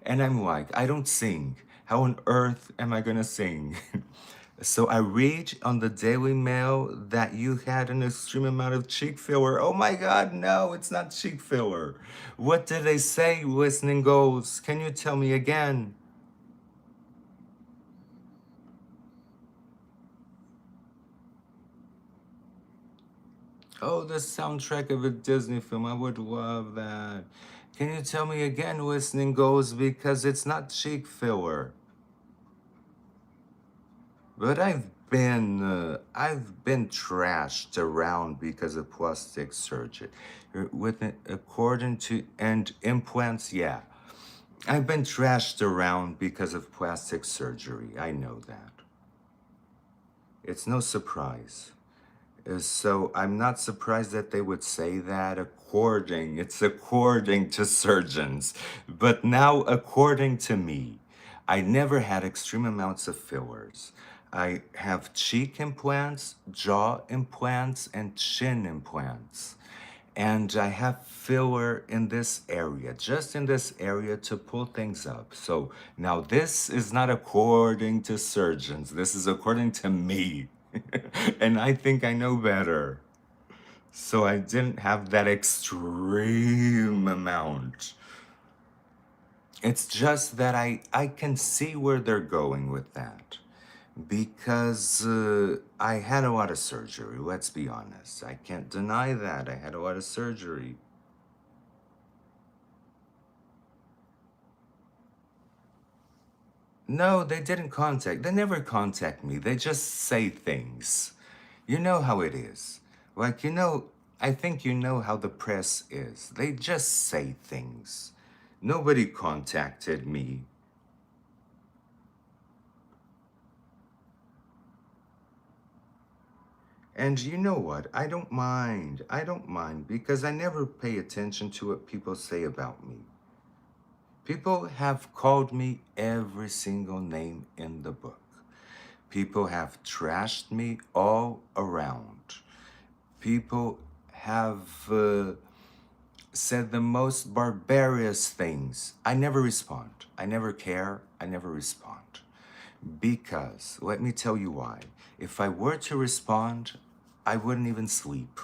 and I'm like, I don't sing. How on earth am I gonna sing? So I read on the Daily Mail that you had an extreme amount of cheek filler. Oh my God, no, it's not cheek filler. What did they say, listening goals? Can you tell me again? Oh, the soundtrack of a Disney film. I would love that. Can you tell me again, listening goals, because it's not cheek filler. But I've been trashed around because of plastic surgery. According to, and implants, yeah. I've been trashed around because of plastic surgery. I know that. It's no surprise. So I'm not surprised that they would say that it's according to surgeons. But now, according to me, I never had extreme amounts of fillers. I have cheek implants, jaw implants, and chin implants. And I have filler in this area, just in this area to pull things up. So now this is not according to surgeons. This is according to me. And I think I know better. So I didn't have that extreme amount. It's just that I can see where they're going with that. Because I had a lot of surgery, let's be honest. I can't deny that. I had a lot of surgery. No, they never contact me. They just say things. You know how it is. Like, I think you know how the press is. They just say things. Nobody contacted me. And you know what? I don't mind. I don't mind because I never pay attention to what people say about me. People have called me every single name in the book. People have trashed me all around. People have said the most barbarous things. I never respond. I never care. I never respond. Because, let me tell you why. If I were to respond, I wouldn't even sleep.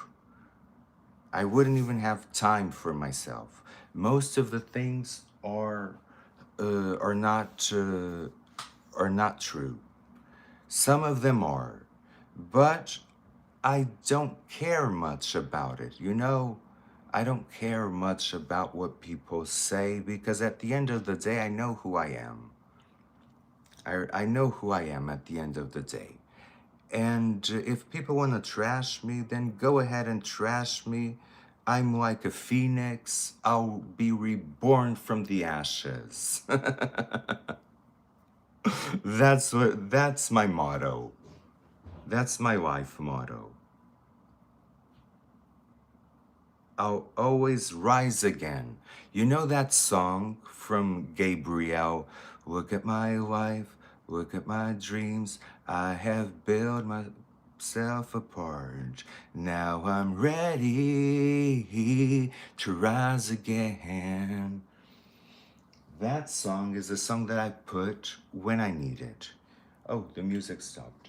I wouldn't even have time for myself. Most of the things are not true. Some of them are, but I don't care much about it. I don't care much about what people say because at the end of the day, I know who I am. I know who I am at the end of the day. And if people want to trash me, then go ahead and trash me. I'm like a phoenix. I'll be reborn from the ashes. That's my motto. That's my life motto. I'll always rise again. You know that song from Gabriel? Look at my life, look at my dreams. I have built myself apart. Now I'm ready to rise again. That song is a song that I put when I need it. Oh, the music stopped.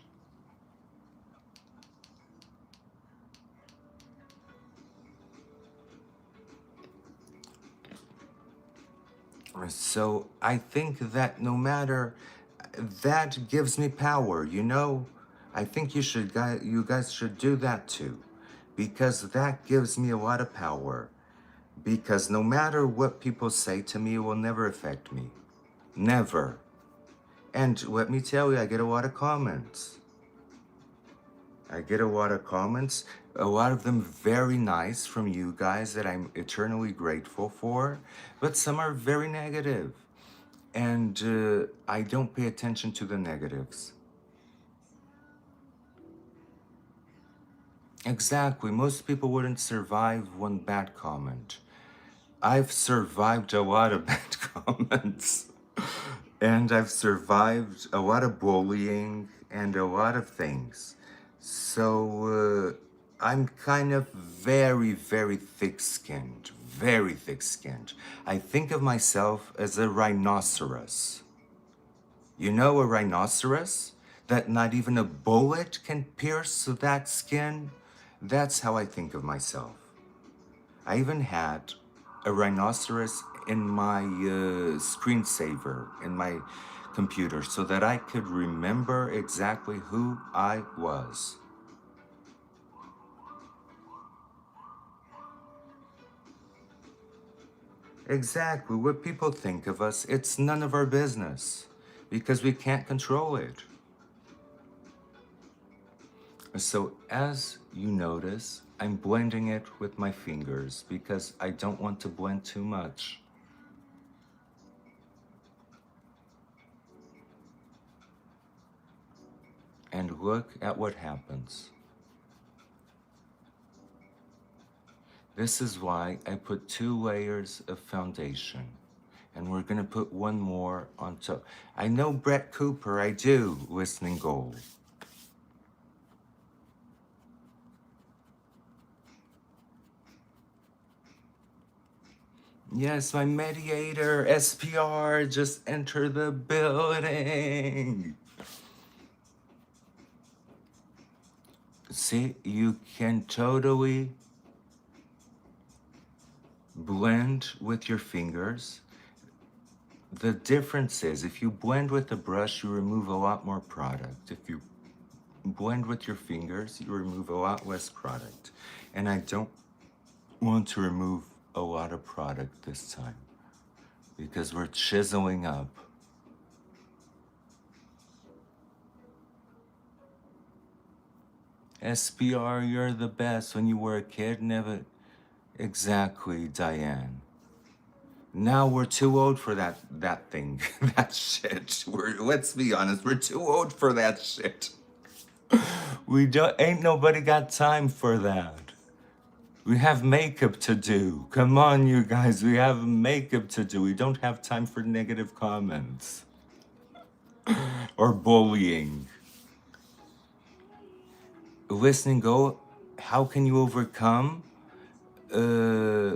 So I think that no matter, that gives me power, you know? I think you guys should do that too, because that gives me a lot of power. Because no matter what people say to me, it will never affect me. Never. And let me tell you, I get a lot of comments. I get a lot of comments, a lot of them very nice from you guys that I'm eternally grateful for, but some are very negative. And I don't pay attention to the negatives. Exactly. Most people wouldn't survive one bad comment. I've survived a lot of bad comments. And I've survived a lot of bullying and a lot of things. So I'm kind of very, very thick skinned. Very thick skinned. I think of myself as a rhinoceros. You know, a rhinoceros? That not even a bullet can pierce that skin? That's how I think of myself. I even had a rhinoceros in my screensaver in my computer so that I could remember exactly who I was. Exactly what people think of us, it's none of our business because we can't control it. So as you notice, I'm blending it with my fingers because I don't want to blend too much. And look at what happens. This is why I put 2 layers of foundation. And we're gonna put one more on top. I know Brett Cooper, I do, Listening Gold. Yes, my mediator, SPR, just enter the building. See, you can totally blend with your fingers. The difference is if you blend with a brush, you remove a lot more product. If you blend with your fingers, you remove a lot less product. And I don't want to remove a lot of product this time because we're chiseling up. SPR, you're the best. When you were a kid, never. Exactly, Diane. Now we're too old for that thing, that shit. Let's be honest, we're too old for that shit. We don't. Ain't nobody got time for that. We have makeup to do. Come on, you guys. We have makeup to do. We don't have time for negative comments or bullying. Listening Go, how can you overcome uh,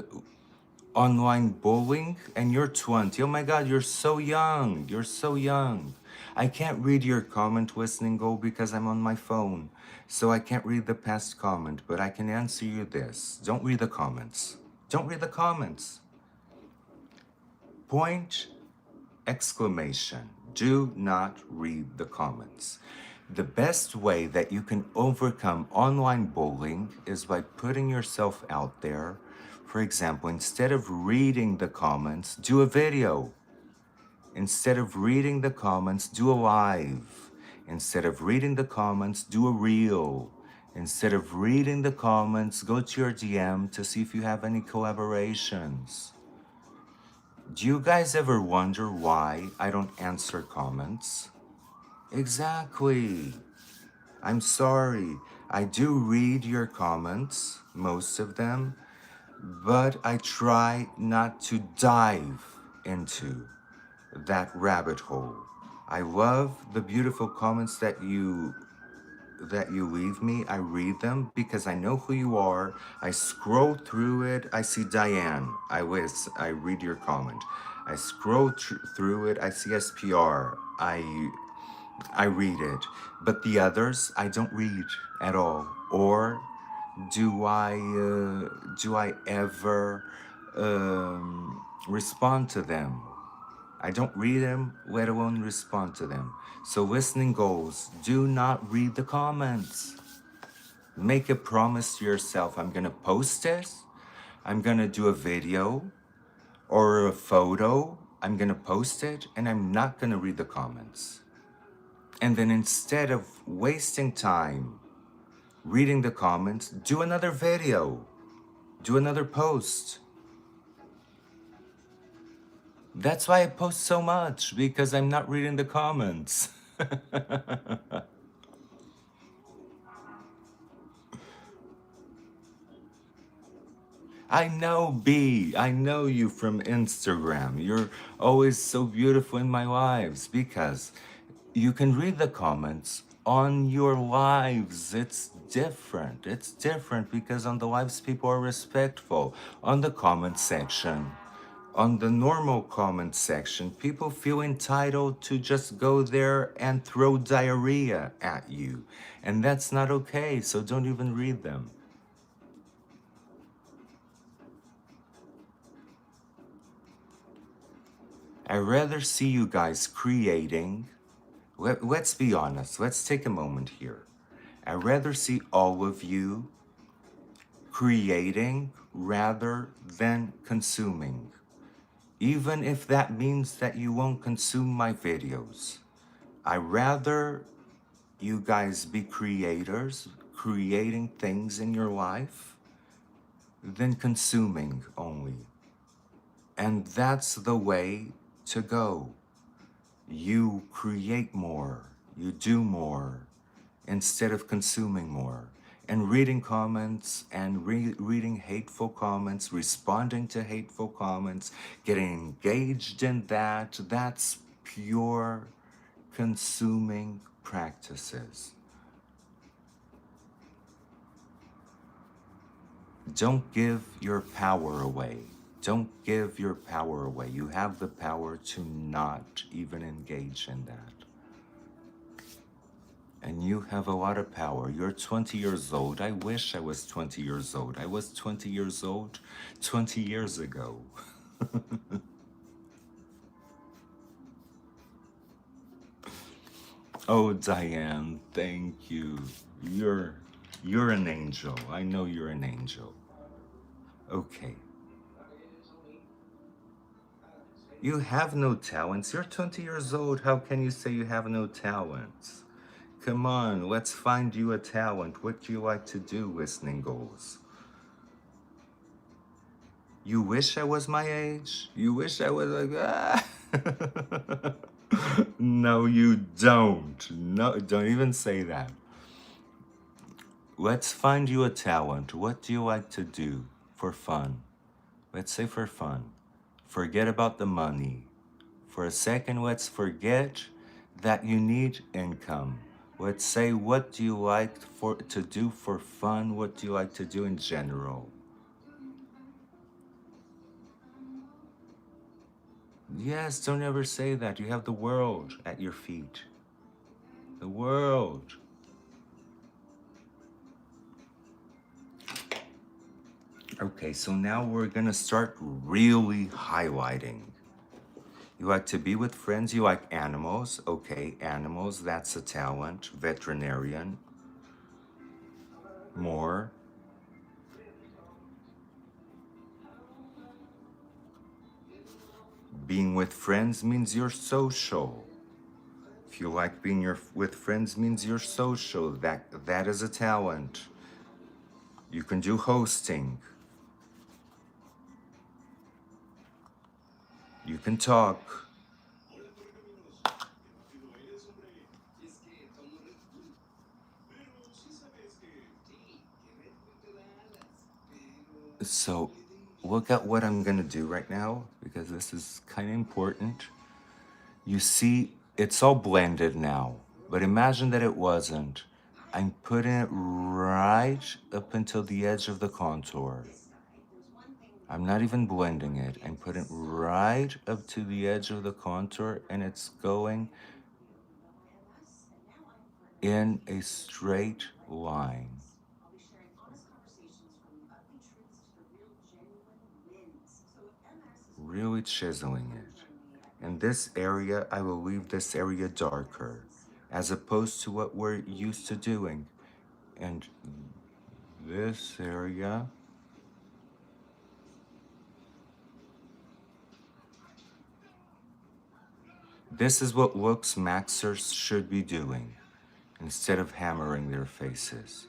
online bullying? And you're 20. Oh my God, you're so young. You're so young. I can't read your comment, Listening Go, because I'm on my phone. So I can't read the past comment, but I can answer you this. Don't read the comments. Don't read the comments. Point exclamation. Do not read the comments. The best way that you can overcome online bullying is by putting yourself out there. For example, instead of reading the comments, do a video. Instead of reading the comments, do a live. Instead of reading the comments, do a reel. Instead of reading the comments, go to your DM to see if you have any collaborations. Do you guys ever wonder why I don't answer comments? Exactly. I'm sorry. I do read your comments, most of them, but I try not to dive into that rabbit hole. I love the beautiful comments that you leave me. I read them because I know who you are. I scroll through it. I see Diane. I read your comment. I scroll through it. I see SPR. I read it. But the others, I don't read at all. Or do I ever respond to them? I don't read them, let alone respond to them. So listening goals, do not read the comments. Make a promise to yourself. I'm gonna post this. I'm gonna do a video or a photo. I'm gonna post it and I'm not gonna read the comments. And then instead of wasting time reading the comments, do another video, do another post. That's why I post so much, because I'm not reading the comments. I know, B. I know you from Instagram. You're always so beautiful in my lives because you can read the comments on your lives. It's different. It's different because on the lives, people are respectful. On the comment section, on the normal comment section, people feel entitled to just go there and throw diarrhea at you. And that's not okay, so don't even read them. I'd rather see you guys creating. Let's be honest. Let's take a moment here. I'd rather see all of you creating rather than consuming. Even if that means that you won't consume my videos. I'd rather you guys be creators, creating things in your life, than consuming only. And that's the way to go. You create more, you do more, instead of consuming more. And reading comments and reading hateful comments, responding to hateful comments, getting engaged in that, that's pure consuming practices. Don't give your power away. Don't give your power away. You have the power to not even engage in that. And you have a lot of power. You're 20 years old. I wish I was 20 years old. I was 20 years old 20 years ago. Oh, Diane, thank you. You're an angel. I know you're an angel. Okay. You have no talents. You're 20 years old. How can you say you have no talents? Come on, let's find you a talent. What do you like to do, listening goals? You wish I was my age? You wish I was like, ah. No, you don't. No, don't even say that. Let's find you a talent. What do you like to do for fun? Let's say for fun. Forget about the money. For a second, let's forget that you need income. Let's say, what do you like to do for fun? What do you like to do in general? Yes, don't ever say that. You have the world at your feet. The world. Okay, so now we're gonna start really highlighting. You like to be with friends, you like animals. Okay, animals, that's a talent. Veterinarian. More. Being with friends means you're social. If you like being with friends means you're social. That is a talent. You can do hosting. You can talk. So look at what I'm gonna do right now, because this is kind of important. You see, it's all blended now, but imagine that it wasn't. I'm putting it right up until the edge of the contour. I'm not even blending it. I'm putting it right up to the edge of the contour, and it's going in a straight line. Really chiseling it. And this area, I will leave this area darker, as opposed to what we're used to doing. And this area, this is what LOOKSMAXXers should be doing, instead of hammering their faces.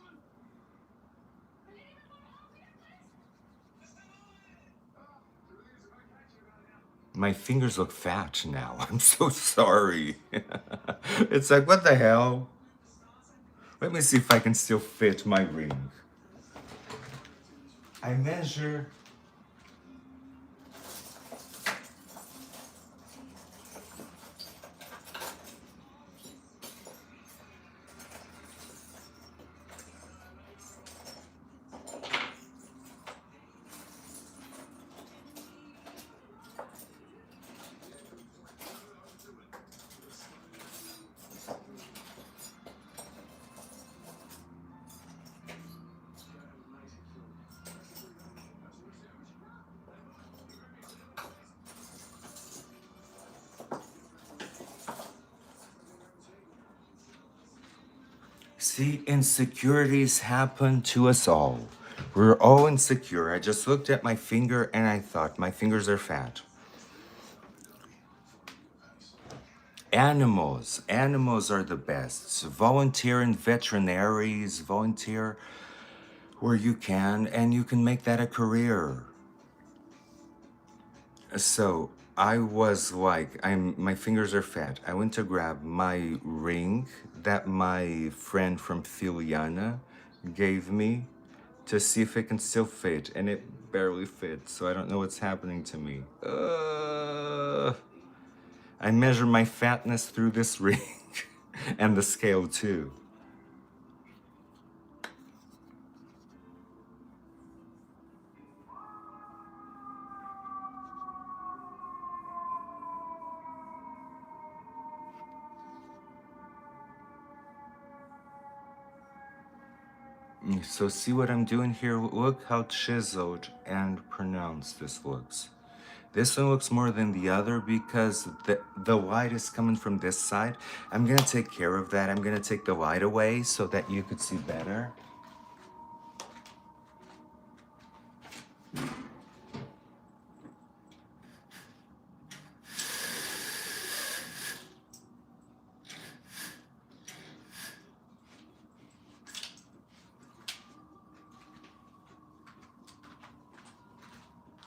My fingers look fat now. I'm so sorry. It's like, what the hell? Let me see if I can still fit my ring. I measure. See, insecurities happen to us all. We're all insecure. I just looked at my finger and I thought, my fingers are fat. Animals are the best. Volunteer in veterinaries, volunteer where you can, and you can make that a career. So I was like, my fingers are fat. I went to grab my ring that my friend from Filiana gave me to see if it can still fit, and it barely fits, so I don't know what's happening to me. I measure my fatness through this ring and the scale too. So see what I'm doing here? Look how chiseled and pronounced this looks. This one looks more than the other because the light is coming from this side. I'm gonna take care of that. I'm gonna take the light away so that you could see better.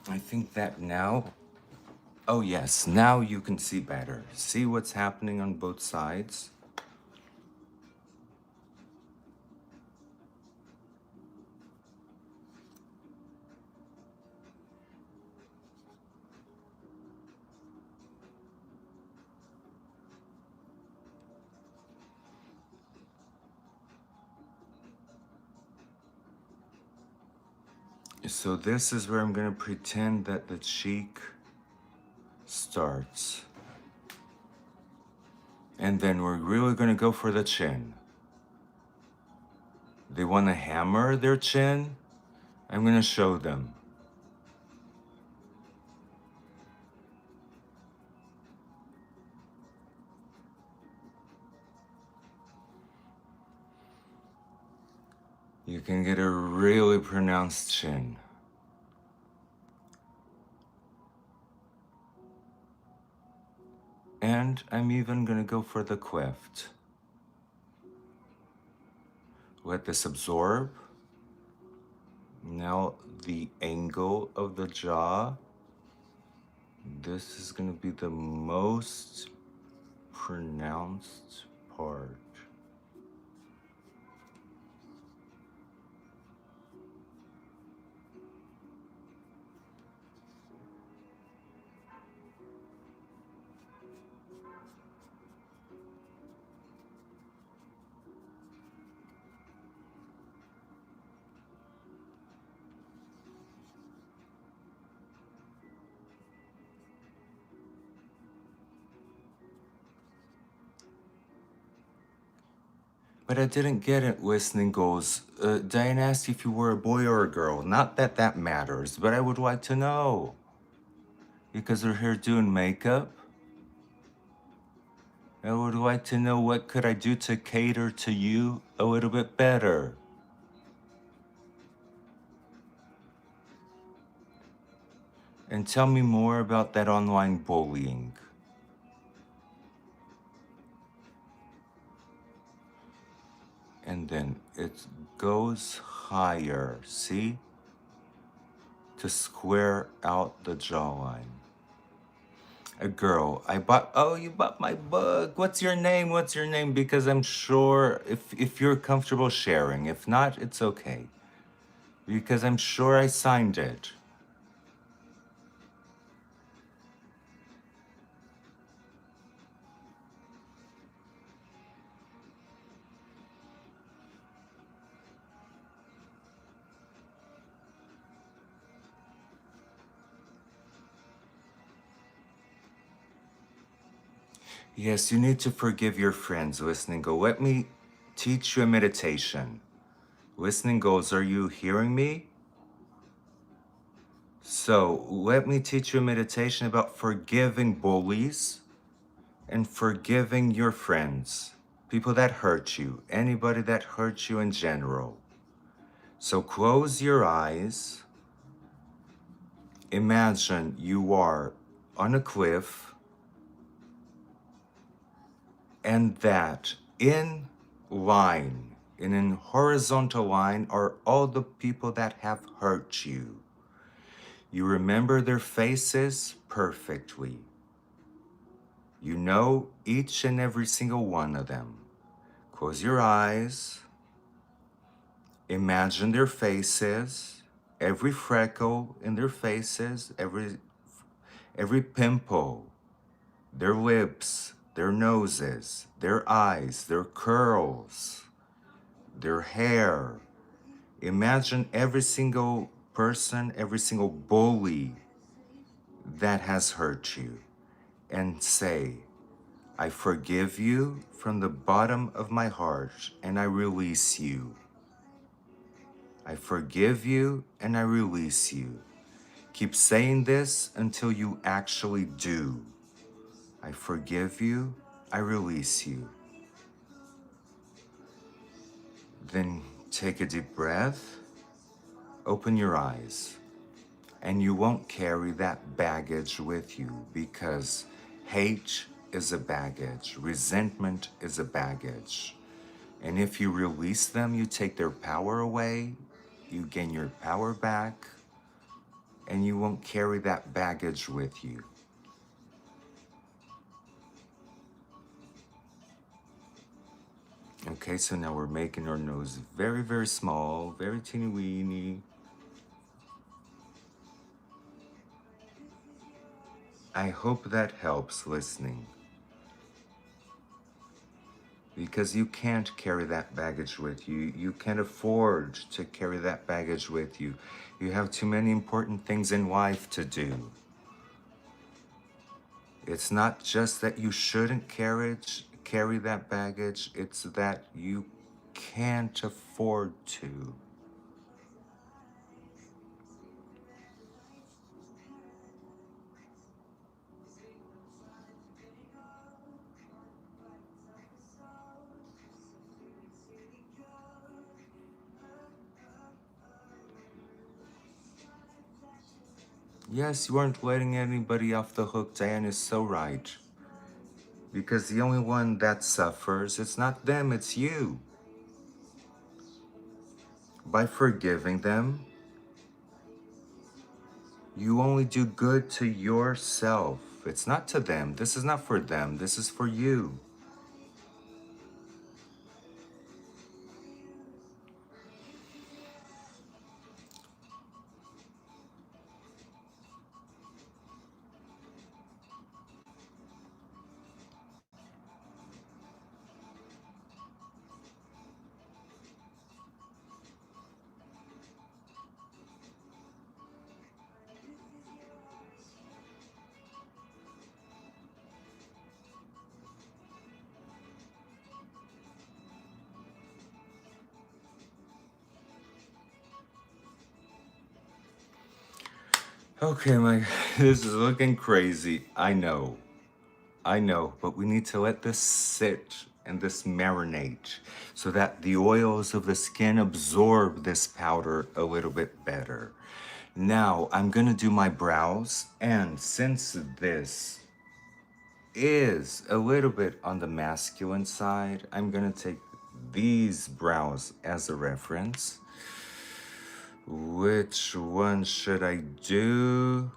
I think that now, oh yes, now you can see better. See what's happening on both sides? So this is where I'm gonna pretend that the cheek starts. And then we're really gonna go for the chin. They wanna hammer their chin? I'm gonna show them. You can get a really pronounced chin. And I'm even gonna go for the cleft. Let this absorb. Now the angle of the jaw. This is gonna be the most pronounced part. But I didn't get it, listening goals. Diane asked if you were a boy or a girl. Not that that matters, but I would like to know. Because we're here doing makeup. I would like to know what could I do to cater to you a little bit better. And tell me more about that online bullying. And then it goes higher, see? To square out the jawline. A girl, oh, you bought my book. What's your name? What's your name? Because I'm sure if you're comfortable sharing. If not, it's okay. Because I'm sure I signed it. Yes, you need to forgive your friends. Listening go, let me teach you a meditation. Listening goes, are you hearing me? So let me teach you a meditation about forgiving bullies and forgiving your friends, people that hurt you, anybody that hurts you in general. So close your eyes. Imagine you are on a cliff and that in line, in a horizontal line, are all the people that have hurt you. You remember their faces perfectly. You know each and every single one of them. Close your eyes. Imagine their faces, every freckle in their faces, every pimple, their lips, their noses, their eyes, their curls, their hair. Imagine every single person, every single bully that has hurt you, and say, I forgive you from the bottom of my heart, and I release you. I forgive you and I release you. Keep saying this until you actually do. I forgive you, I release you. Then take a deep breath, open your eyes, and you won't carry that baggage with you because hate is a baggage, resentment is a baggage. And if you release them, you take their power away, you gain your power back, and you won't carry that baggage with you. Okay, so now we're making our nose very, very small, very teeny weeny. I hope that helps listening. Because you can't carry that baggage with you. You can't afford to carry that baggage with you. You have too many important things in life to do. It's not just that you shouldn't carry that baggage, it's that you can't afford to. Yes, you aren't letting anybody off the hook. Diane is so right. Because the only one that suffers, it's not them, it's you. By forgiving them, you only do good to yourself. It's not to them. This is not for them. This is for you. Okay, this is looking crazy. I know. I know, but we need to let this sit and this marinate so that the oils of the skin absorb this powder a little bit better. Now, I'm gonna do my brows, and since this is a little bit on the masculine side, I'm gonna take these brows as a reference. Which one should I do?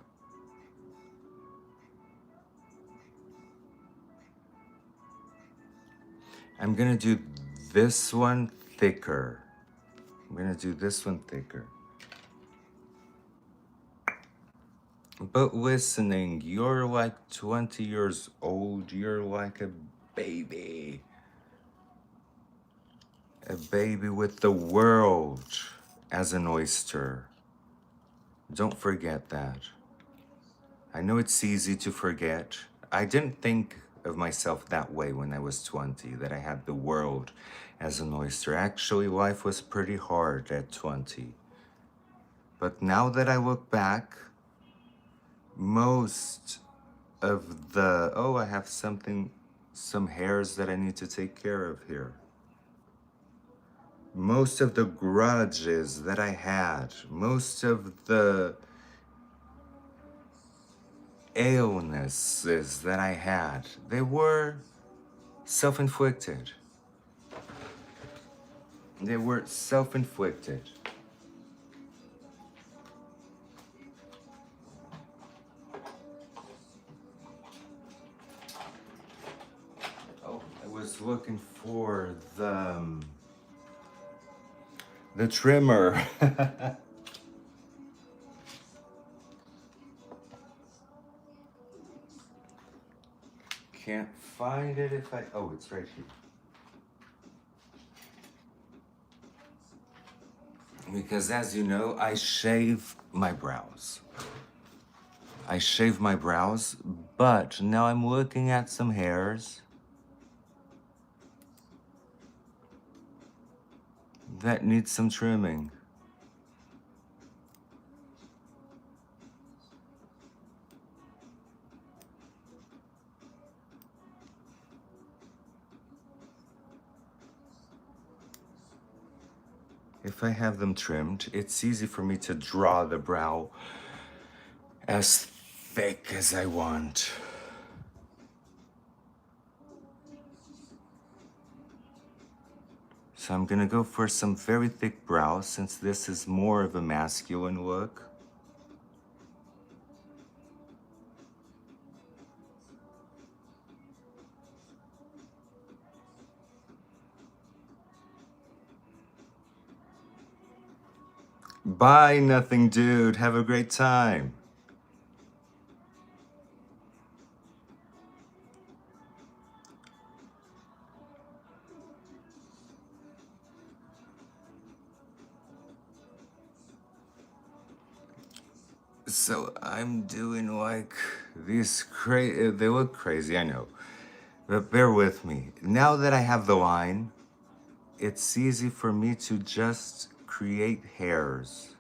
I'm gonna do this one thicker. I'm gonna do this one thicker. But listening, you're like 20 years old. You're like a baby. A baby with the world as an oyster. Don't forget that. I know it's easy to forget. I didn't think of myself that way when I was 20, that I had the world as an oyster. Actually, life was pretty hard at 20. But now that I look back, most of the, oh, I have some hairs that I need to take care of here. Most of the grudges that I had, most of the illnesses that I had, they were self-inflicted. They were self-inflicted. Oh, I was looking for the trimmer. Can't find it if I, oh, it's right here. Because as you know, I shave my brows. I shave my brows, but now I'm looking at some hairs that need some trimming. If I have them trimmed, it's easy for me to draw the brow as thick as I want. So I'm gonna go for some very thick brows since this is more of a masculine look. Bye, nothing dude. Have a great time. So I'm doing like these they look crazy, I know. But bear with me. Now that I have the line, it's easy for me to just create hairs.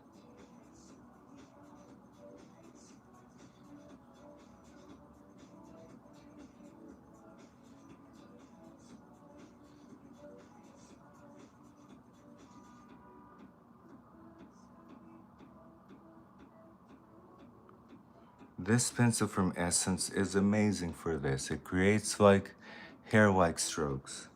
This pencil from Essence is amazing for this. It creates like hair-like strokes.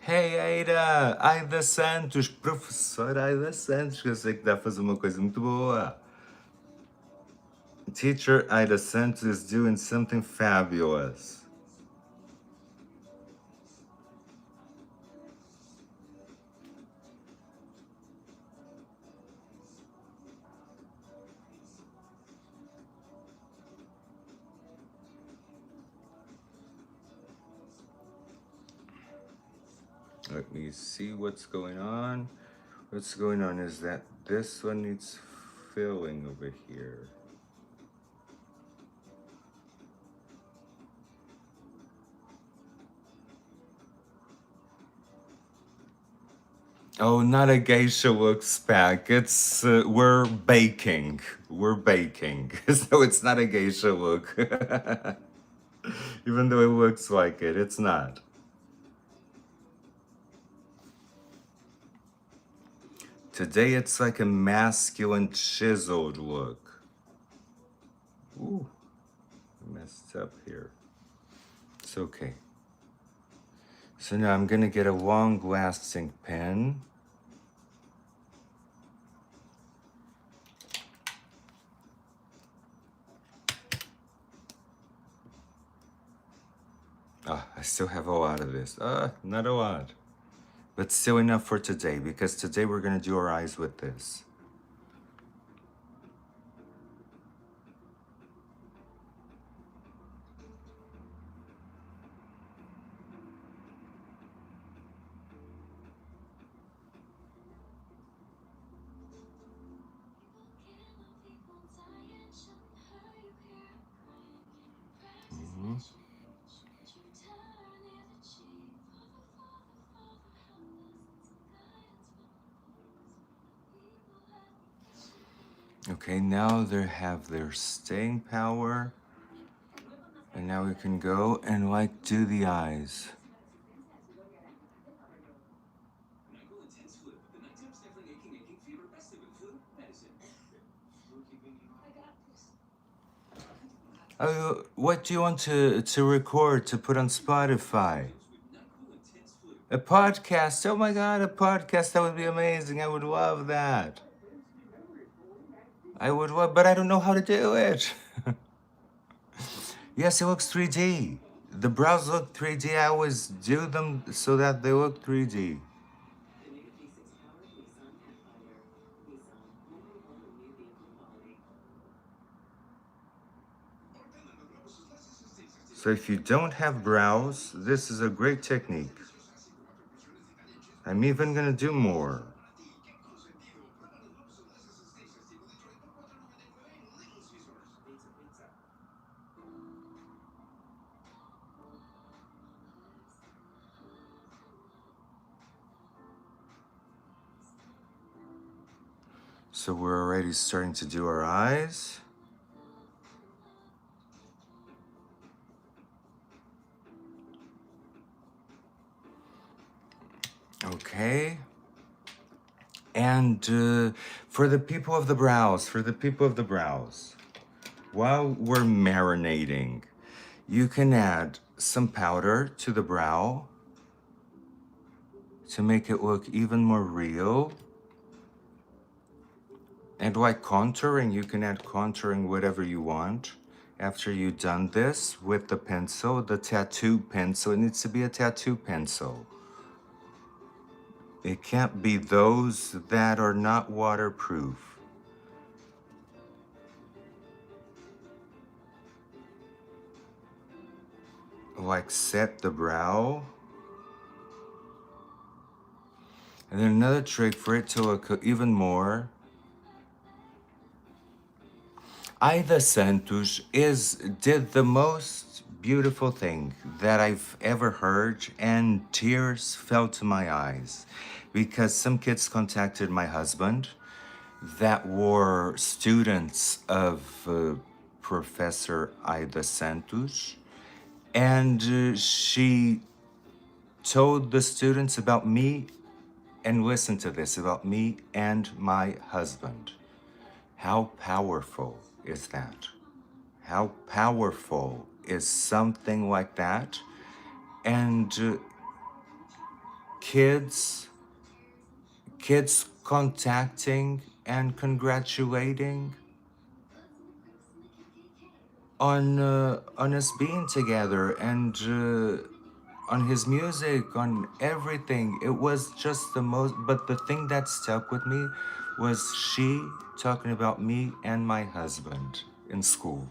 Hey, Aida Santos, professora Aida Santos, que eu sei que dá a fazer uma coisa muito boa. Teacher Aida Santos is doing something fabulous. Let me see what's going on. What's going on is that this one needs feeling over here? Oh, not a geisha looks back. It's we're baking. We're baking, so it's not a geisha look. Even though it looks like it, it's not. Today it's like a masculine chiseled look. Ooh, I messed up here. It's okay. So now I'm gonna get a long-lasting pen. I still have a lot of this. Not a lot. But still enough for today, because today we're gonna do our eyes with this. Mhm. Okay, now they have their staying power. And now we can go and like do the eyes. What do you want to record to put on Spotify? A podcast? Oh my god, a podcast, that would be amazing. I would love that. I would love, but I don't know how to do it. Yes, it looks 3D. The brows look 3D. I always do them so that they look 3D. So if you don't have brows, this is a great technique. I'm even gonna do more. So we're already starting to do our eyes. Okay. And for the people of the brows, while we're marinating, you can add some powder to the brow to make it look even more real. And like contouring, you can add contouring whatever you want. After you've done this with the pencil, the tattoo pencil, it needs to be a tattoo pencil. It can't be those that are not waterproof. Like set the brow. And then another trick for it to look even more. Aida Santos did the most beautiful thing that I've ever heard, and tears fell to my eyes because some kids contacted my husband that were students of Professor Aida Santos, and she told the students about me, and listen to this, about me and my husband. How powerful is that? How powerful is something like that? And kids contacting and congratulating on us being together, and on his music, on everything. It was just the most, but the thing that stuck with me was she talking about me and my husband in school.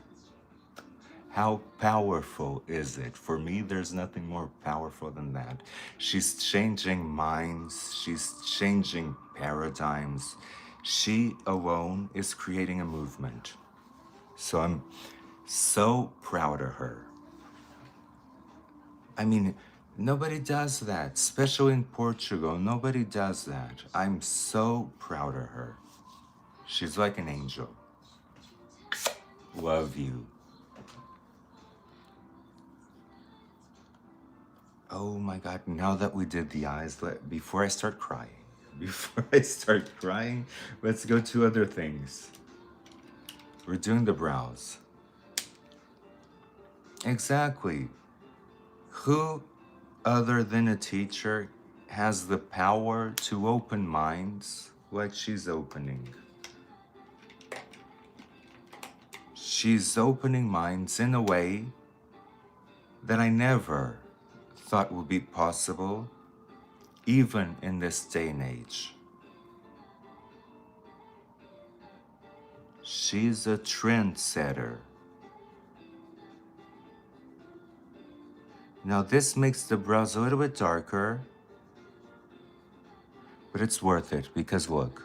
How powerful is it? For me, there's nothing more powerful than that. She's changing minds, she's changing paradigms, She alone is creating a movement. So I'm so proud of her. I mean, nobody does that, especially in Portugal. Nobody does that. I'm so proud of her. She's like an angel. Love you. Oh my God, now that we did the eyes, before I start crying, let's go to other things. We're doing the brows. Exactly. Who other than a teacher has the power to open minds like she's opening? She's opening minds in a way that I never thought would be possible, even in this day and age. She's a trendsetter. Now this makes the brows a little bit darker, but it's worth it because look,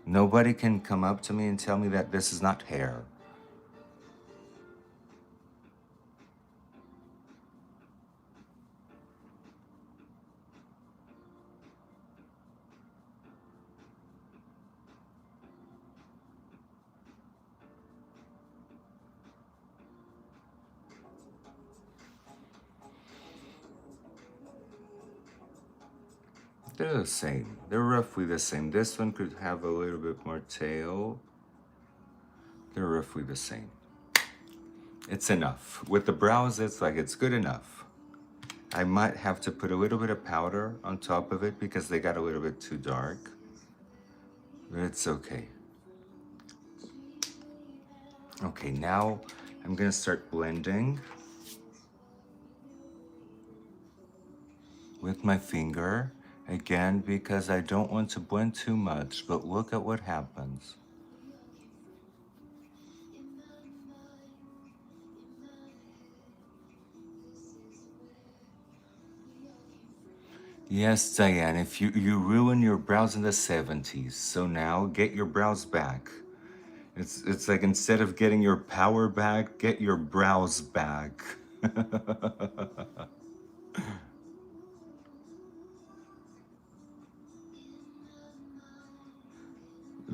nobody can come up to me and tell me that this is not hair. They're the same. They're roughly the same. This one could have a little bit more tail. They're roughly the same. It's enough. With the brows, it's like it's good enough. I might have to put a little bit of powder on top of it because they got a little bit too dark. But it's okay. Okay, now I'm gonna start blending with my finger. Again, because I don't want to blend too much, but look at what happens. Yes, Diane, if you ruin your brows in the 70s, so now get your brows back. It's like instead of getting your power back, get your brows back.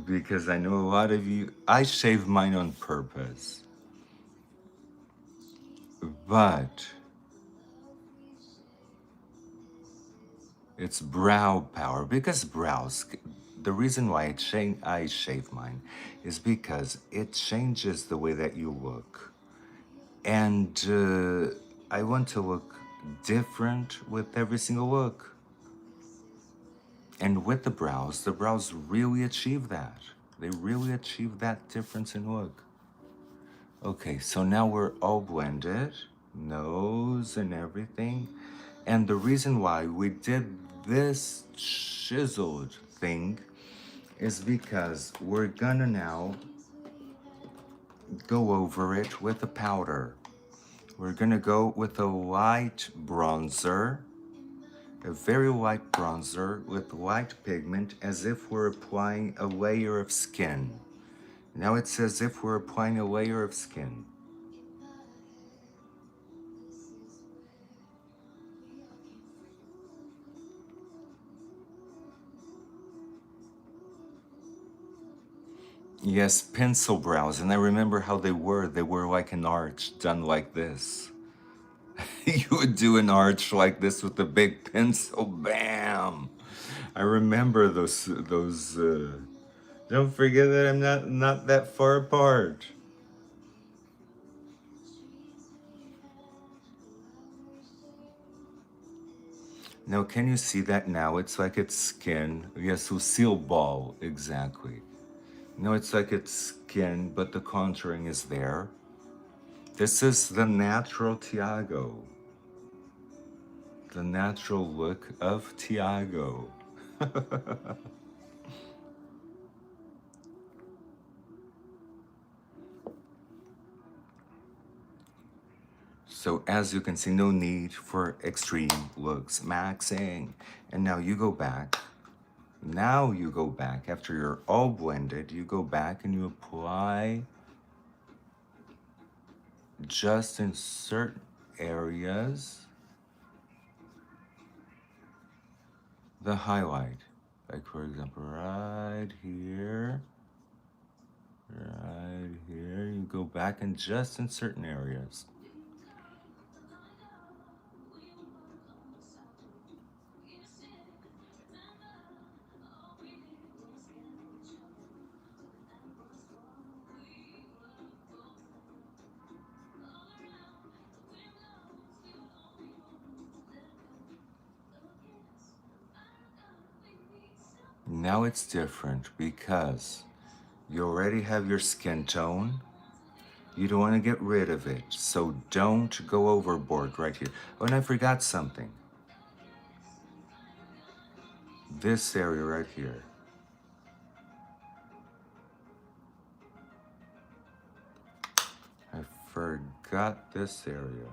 Because I know a lot of you, I shave mine on purpose. But it's brow power because brows, the reason why I shave mine is because it changes the way that you look. And I want to look different with every single look. And with the brows really achieve that. They really achieve that difference in look. Okay, so now we're all blended, nose and everything. And the reason why we did this chiseled thing is because we're gonna now go over it with a powder. We're gonna go with a light bronzer, a very light bronzer with light pigment as if we're applying a layer of skin. Now it's as if we're applying a layer of skin. Yes, pencil brows, and I remember how they were. They were like an arch done like this. You would do an arch like this with a big pencil, bam! I remember those. Don't forget that I'm not that far apart. Now, can you see that now? It's like it's skin. Yes, o seal ball, exactly. No, it's like it's skin, but the contouring is there. This is the natural Tiago. The natural look of Tiago. So as you can see, no need for extreme looks maxing. And now you go back. Now you go back, after you're all blended, you go back and you apply just in certain areas the highlight. Like for example, right here, you go back and just in certain areas. Now it's different because you already have your skin tone. You don't want to get rid of it, so don't go overboard right here. Oh, and I forgot something. This area right here. I forgot this area.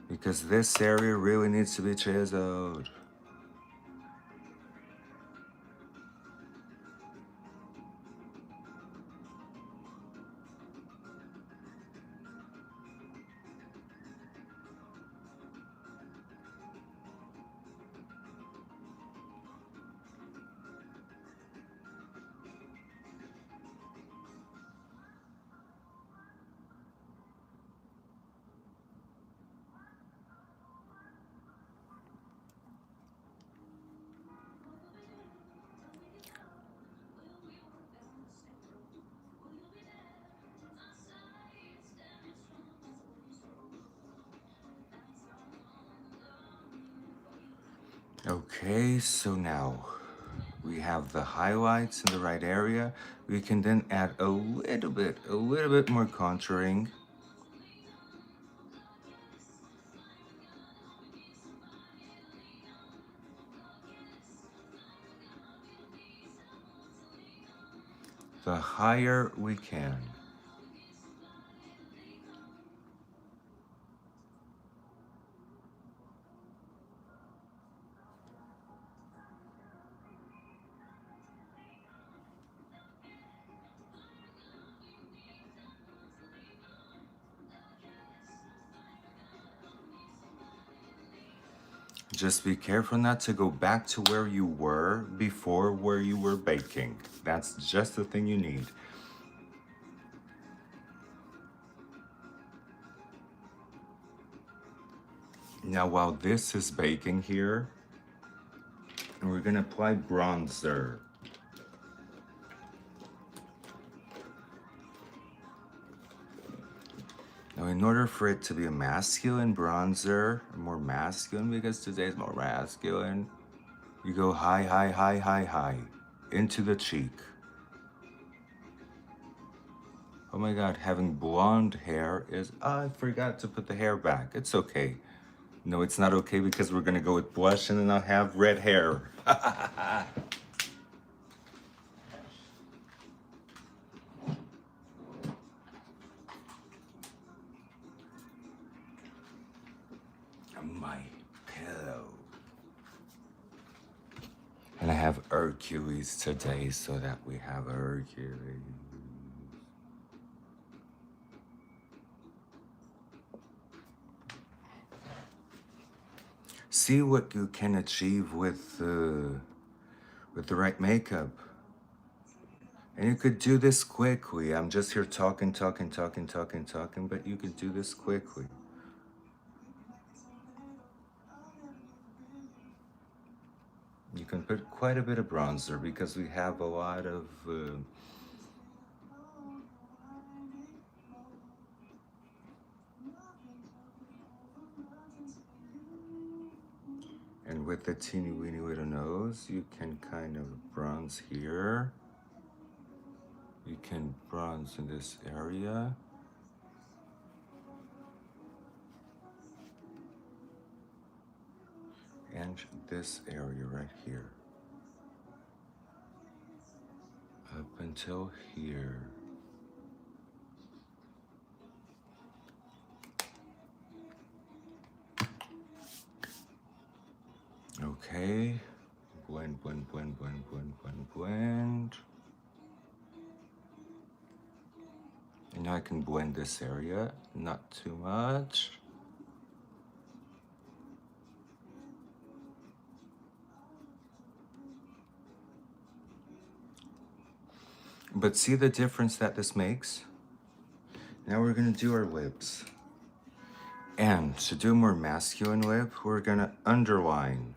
Because this area really needs to be chiseled. Okay, so now we have the highlights in the right area. We can then add a little bit more contouring. The higher we can. Just be careful not to go back to where you were before where you were baking. That's just the thing you need. Now while this is baking here, we're gonna apply bronzer. Now in order for it to be a masculine bronzer, more masculine because today's more masculine, you go high, high, high, high, high into the cheek. Oh my God, having blonde hair is, I forgot to put the hair back. It's okay. No, it's not okay because we're gonna go with blush and then I'll have red hair. My pillow. And I have Hercules today so that we have Hercules. See what you can achieve with the right makeup. And you could do this quickly. I'm just here talking, but you could do this quickly. You can put quite a bit of bronzer because we have a lot of and with the teeny weeny little nose, you can kind of bronze here. You can bronze in this area. And this area right here. Up until here. blend. And now I can blend this area, not too much. But see the difference that this makes? Now we're gonna do our lips. And to do a more masculine lip, we're gonna underline.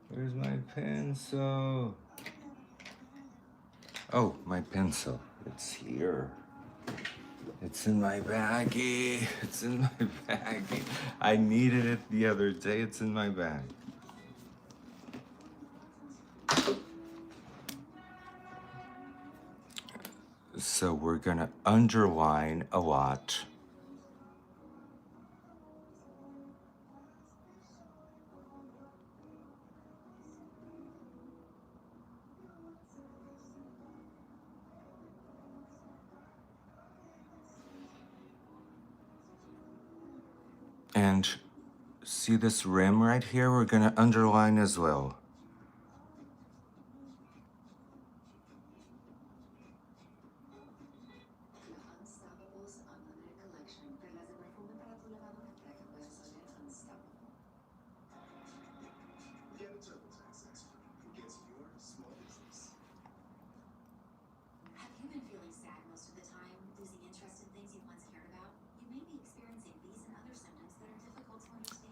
Where's my pencil? Oh, my pencil. It's here. It's in my baggie. It's in my baggie. I needed it the other day. It's in my bag. So we're gonna underline a lot. And see this rim right here? We're gonna underline as well.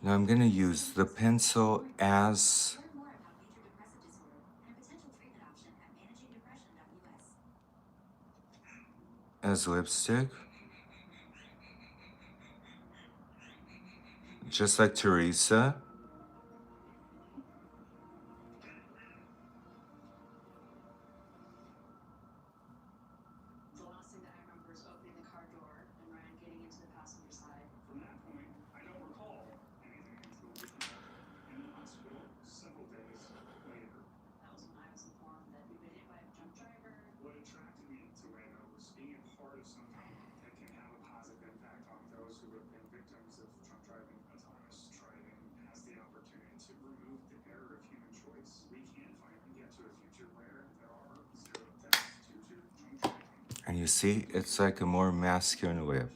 Now I'm gonna use the pencil as lipstick, just like Teresa. And you see, it's like a more masculine lip.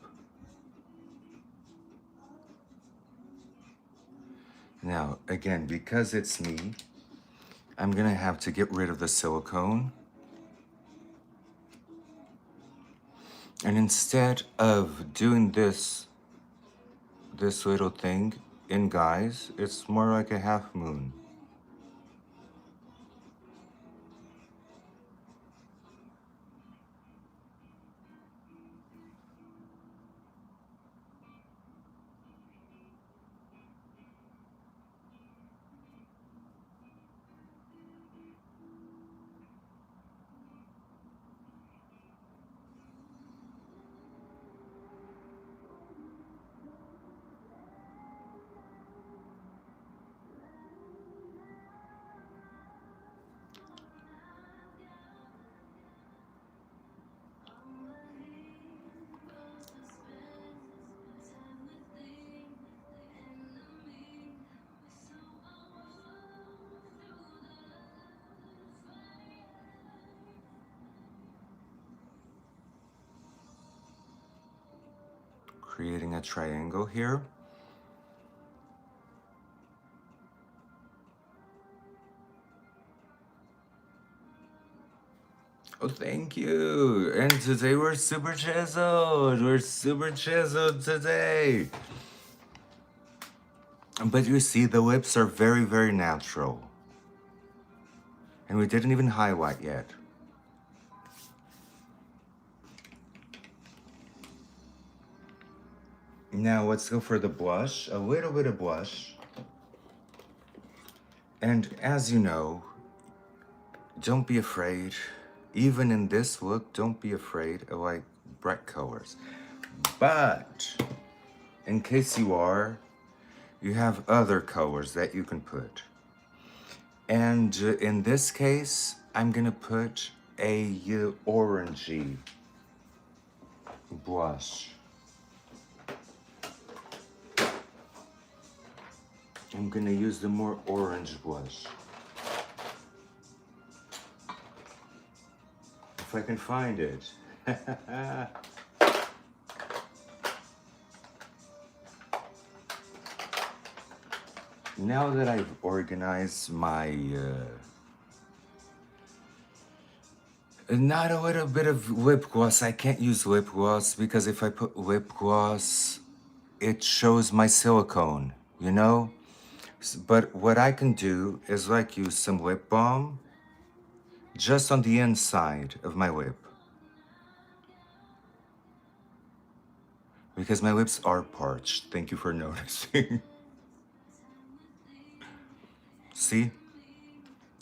Now, again, because it's me, I'm gonna have to get rid of the silicone. And instead of doing this little thing in guys, it's more like a half moon. Creating a triangle here. Oh, thank you. And today we're super chiseled. We're super chiseled today. But you see, the lips are very, very natural. And we didn't even highlight yet. Now let's go for the blush, a little bit of blush. And as you know, don't be afraid. Even in this look, don't be afraid of like bright colors. But in case you are, you have other colors that you can put. And in this case, I'm gonna put a orangey blush. I'm gonna use the more orange blush. If I can find it. Now that I've organized my, not a little bit of lip gloss. I can't use lip gloss because if I put lip gloss, it shows my silicone, you know? But what I can do is like use some lip balm just on the inside of my lip. Because my lips are parched. Thank you for noticing. See?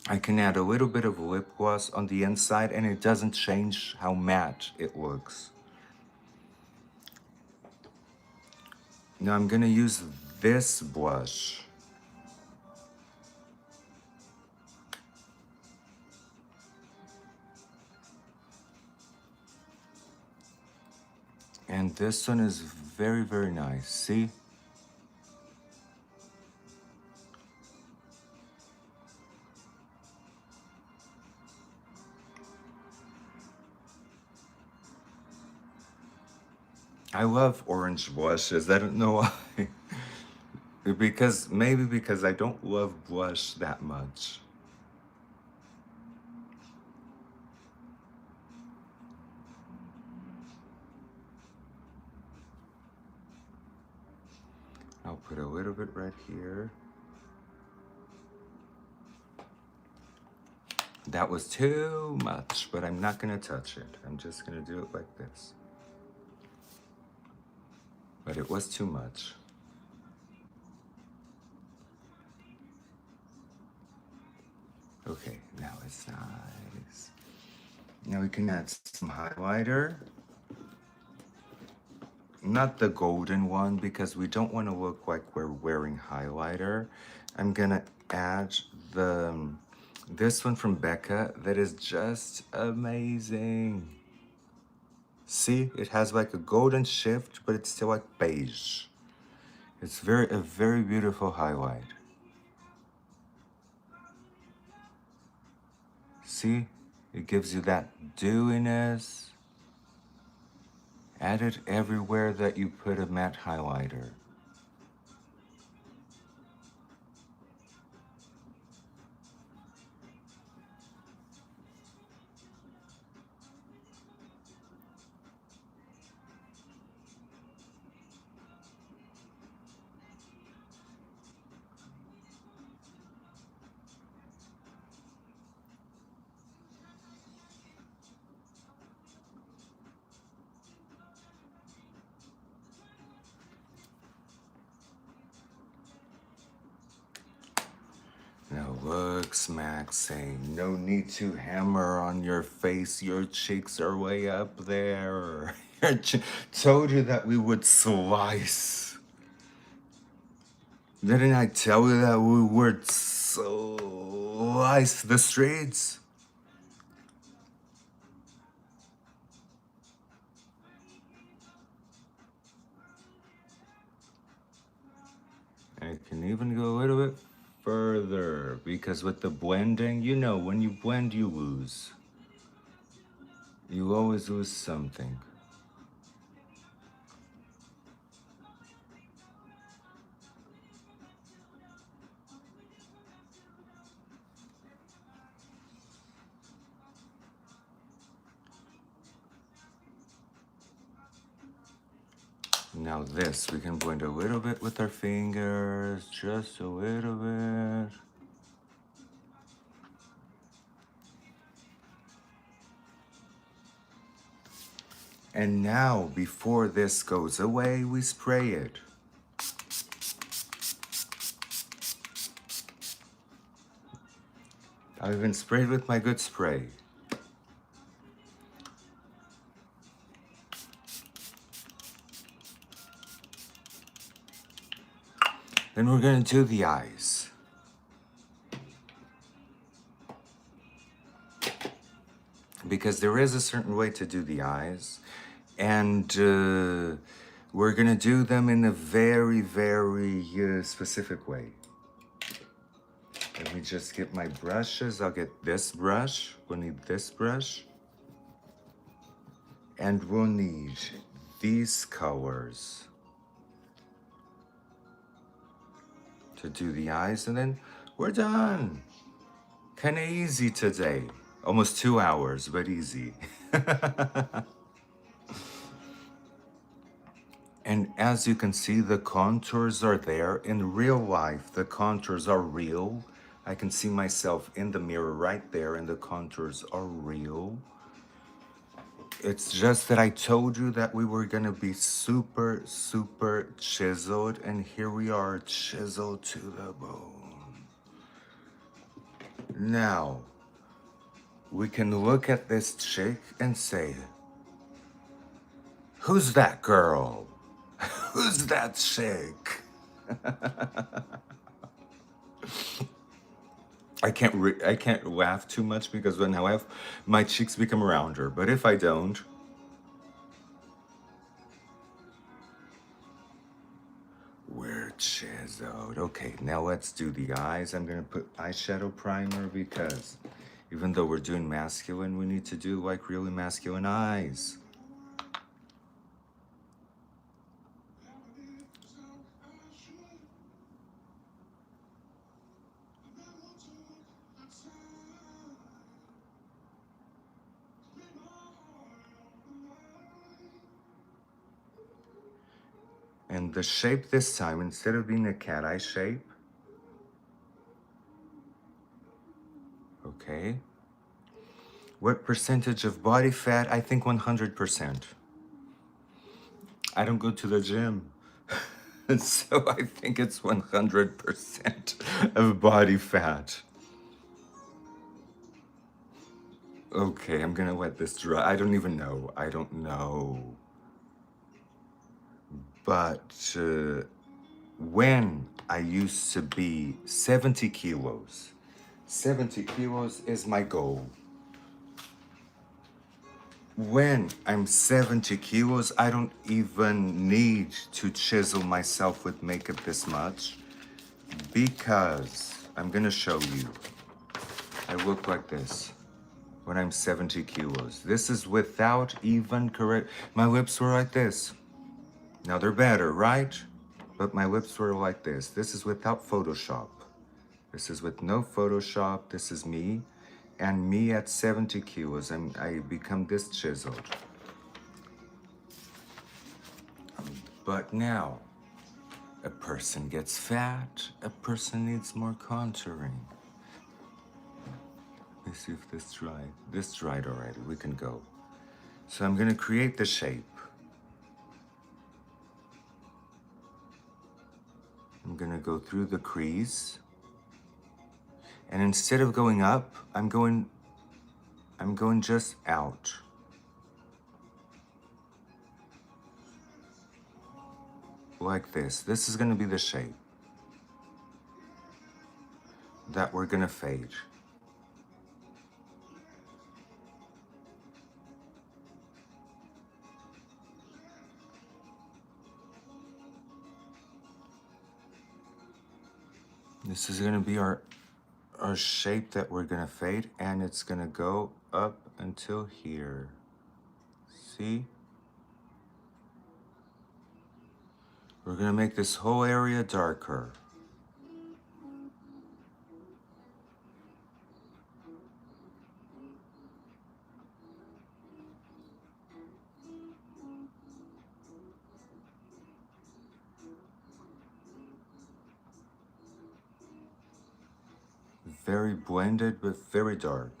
I can add a little bit of lip gloss on the inside and it doesn't change how matte it looks. Now I'm gonna use this blush. And this one is very, very nice. See? I love orange blushes. I don't know why. Maybe because I don't love blush that much. I'll put a little bit right here. That was too much, but I'm not gonna touch it. I'm just gonna do it like this. But it was too much. Okay, now it's nice. Now we can add some highlighter. Not the golden one because we don't want to look like we're wearing highlighter. I'm gonna add this one from Becca that is just amazing. See, it has like a golden shift, but it's still like beige. It's a very beautiful highlight. See, it gives you that dewiness. Add it everywhere that you put a matte highlighter. Now LOOKSMAXXING. No need to hammer on your face. Your cheeks are way up there. Told you that we would slice. Didn't I tell you that we would slice the streets? I can even go a little bit further because with the blending, you know, when you blend, you lose. You always lose something. Now this, we can blend a little bit with our fingers, just a little bit. And now, before this goes away, we spray it. I've even sprayed with my good spray. Then we're gonna do the eyes. because there is a certain way to do the eyes, and we're gonna do them in a very, very specific way. Let me just get my brushes. I'll get this brush. We'll need this brush. And we'll need these colors to do the eyes, and then we're done. Kinda easy today. Almost 2 hours, but easy. And as you can see, the contours are there. In real life, the contours are real. I can see myself in the mirror right there, and the contours are real. It's just that I told you that we were gonna be super, super chiseled, and here we are, chiseled to the bone. Now, we can look at this chick and say, who's that girl? Who's that chick? I can't laugh too much because when I laugh, my cheeks become rounder. But if I don't, we're chiseled. Okay, now let's do the eyes. I'm gonna put eyeshadow primer because even though we're doing masculine, we need to do like really masculine eyes. And the shape this time, instead of being a cat eye shape, okay. What percentage of body fat? I think 100%. I don't go to the gym. So I think it's 100% of body fat. Okay, I'm gonna let this dry. I don't even know. I don't know. But when I used to be 70 kilos, 70 kilos is my goal. When I'm 70 kilos, I don't even need to chisel myself with makeup this much because I'm gonna show you. I look like this when I'm 70 kilos. This is without even correct. My lips were like this. Now they're better, right? But my lips were like this. This is without Photoshop. This is with no Photoshop. This is me. And me at 70 kilos, I become this chiseled. But now, a person gets fat, a person needs more contouring. Let's see if this dried. This dried already, we can go. So I'm gonna create the shape. I'm gonna go through the crease. And instead of going up, I'm going just out. Like this. This is gonna be the shape that we're gonna fade. This is gonna be our shape that we're gonna fade, and it's gonna go up until here. See? We're gonna make this whole area darker. Very blended, but very dark.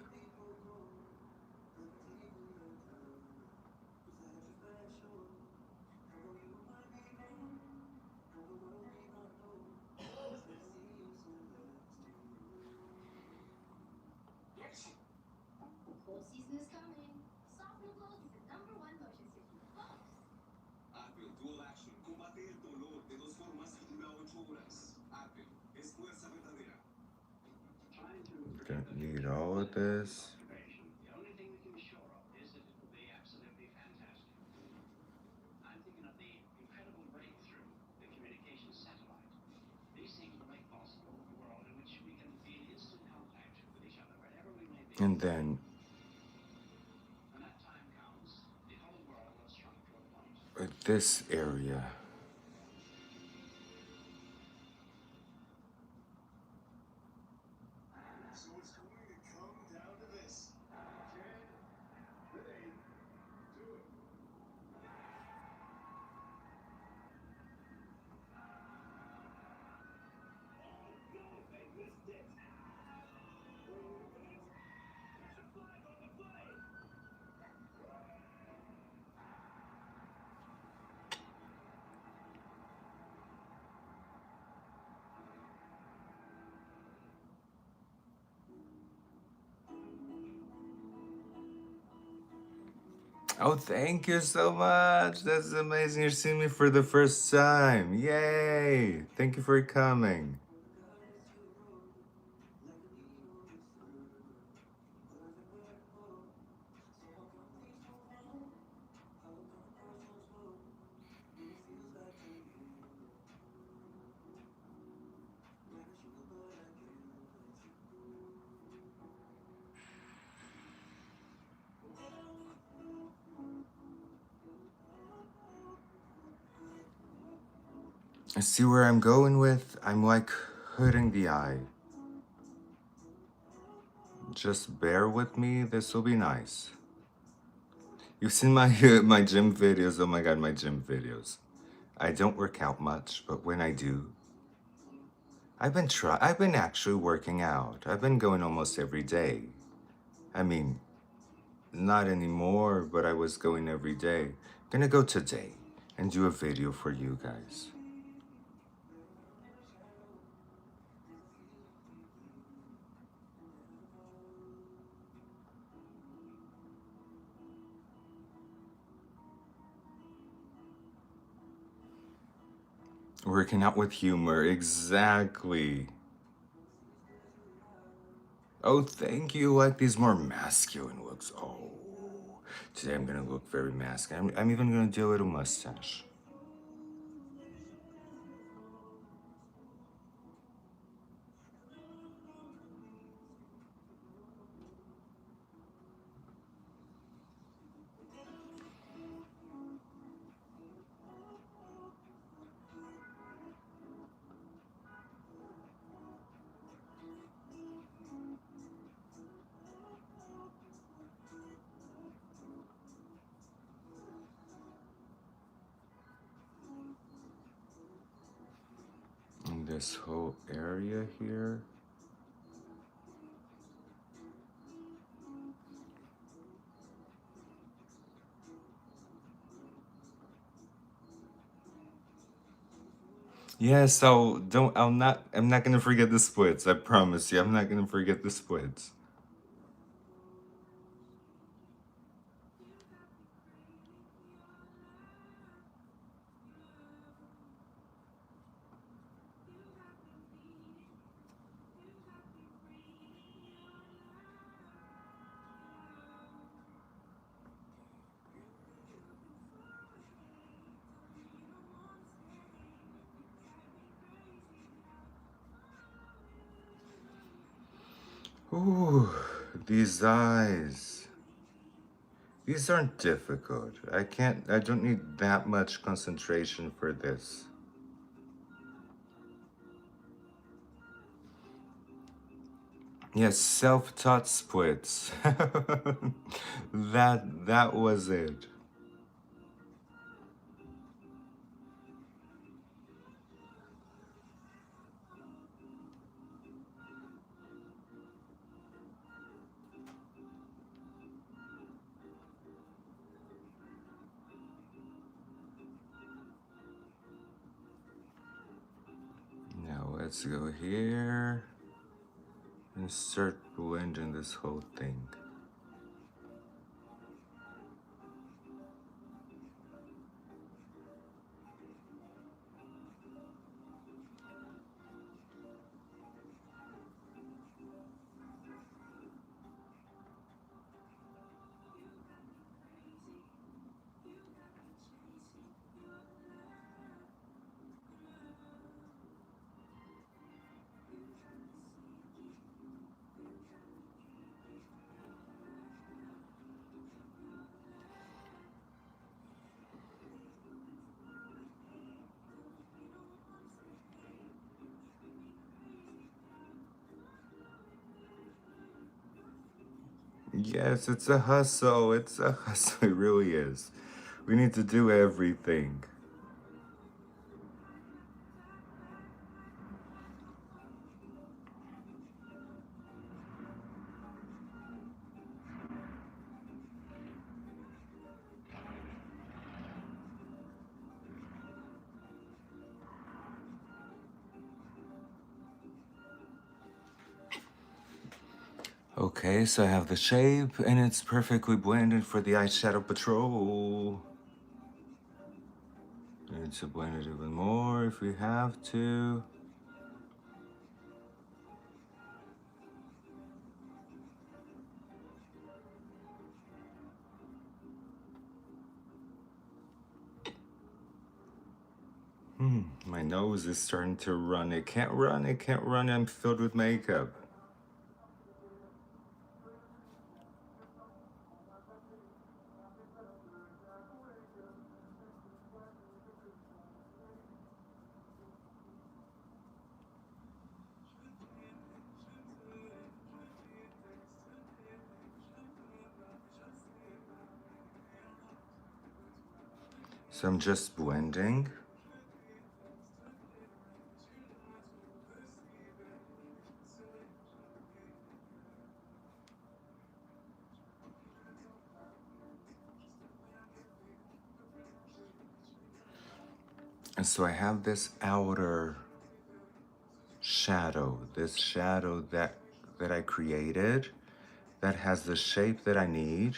Don't need all of this. And then this area. Oh, thank you so much. That's amazing. You're seeing me for the first time. Yay. Thank you for coming. See where I'm going with? I'm like hooding the eye. Just bear with me. This will be nice. You've seen my my gym videos. Oh my god, my gym videos. I don't work out much, but when I do, I've been actually working out. I've been going almost every day. I mean, not anymore, but I was going every day. Gonna go today and do a video for you guys. Working out with humor, exactly. Oh, thank you. Like these more masculine looks. Oh, today I'm gonna look very masculine. I'm even gonna do a little mustache. In this whole area here. Yeah, so I'm not gonna forget the splits. I promise you, I'm not gonna forget the splits. Ooh, these eyes. These aren't difficult. I don't need that much concentration for this. Yes, self-taught splits. That was it. Now let's go here and start blending this whole thing. Yes, it's a hustle. It's a hustle. It really is. We need to do everything. Okay, so I have the shape and it's perfectly blended for the eyeshadow patrol. Need to blend it even more if we have to. My nose is starting to run. It can't run, it can't run. I'm filled with makeup. So I'm just blending. And so I have this outer shadow, this shadow that I created that has the shape that I need.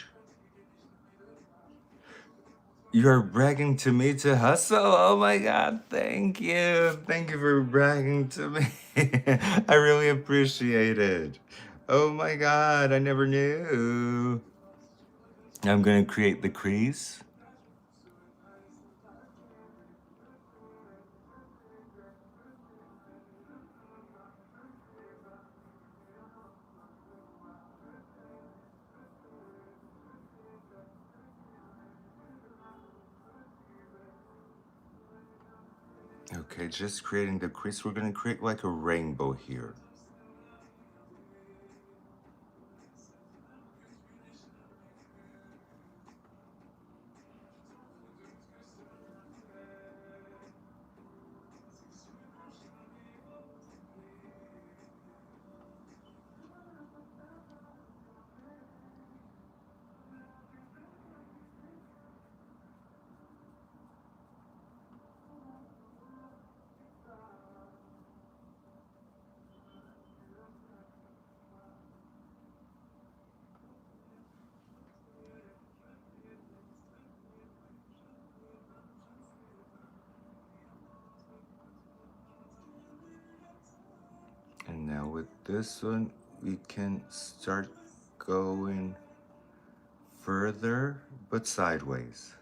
You're bragging to me to hustle. Oh my God, thank you. Thank you for bragging to me. I really appreciate it. Oh my God, I never knew. I'm gonna create the crease. Okay, just creating the crease. We're gonna create like a rainbow here. And now with this one, we can start going further, but sideways.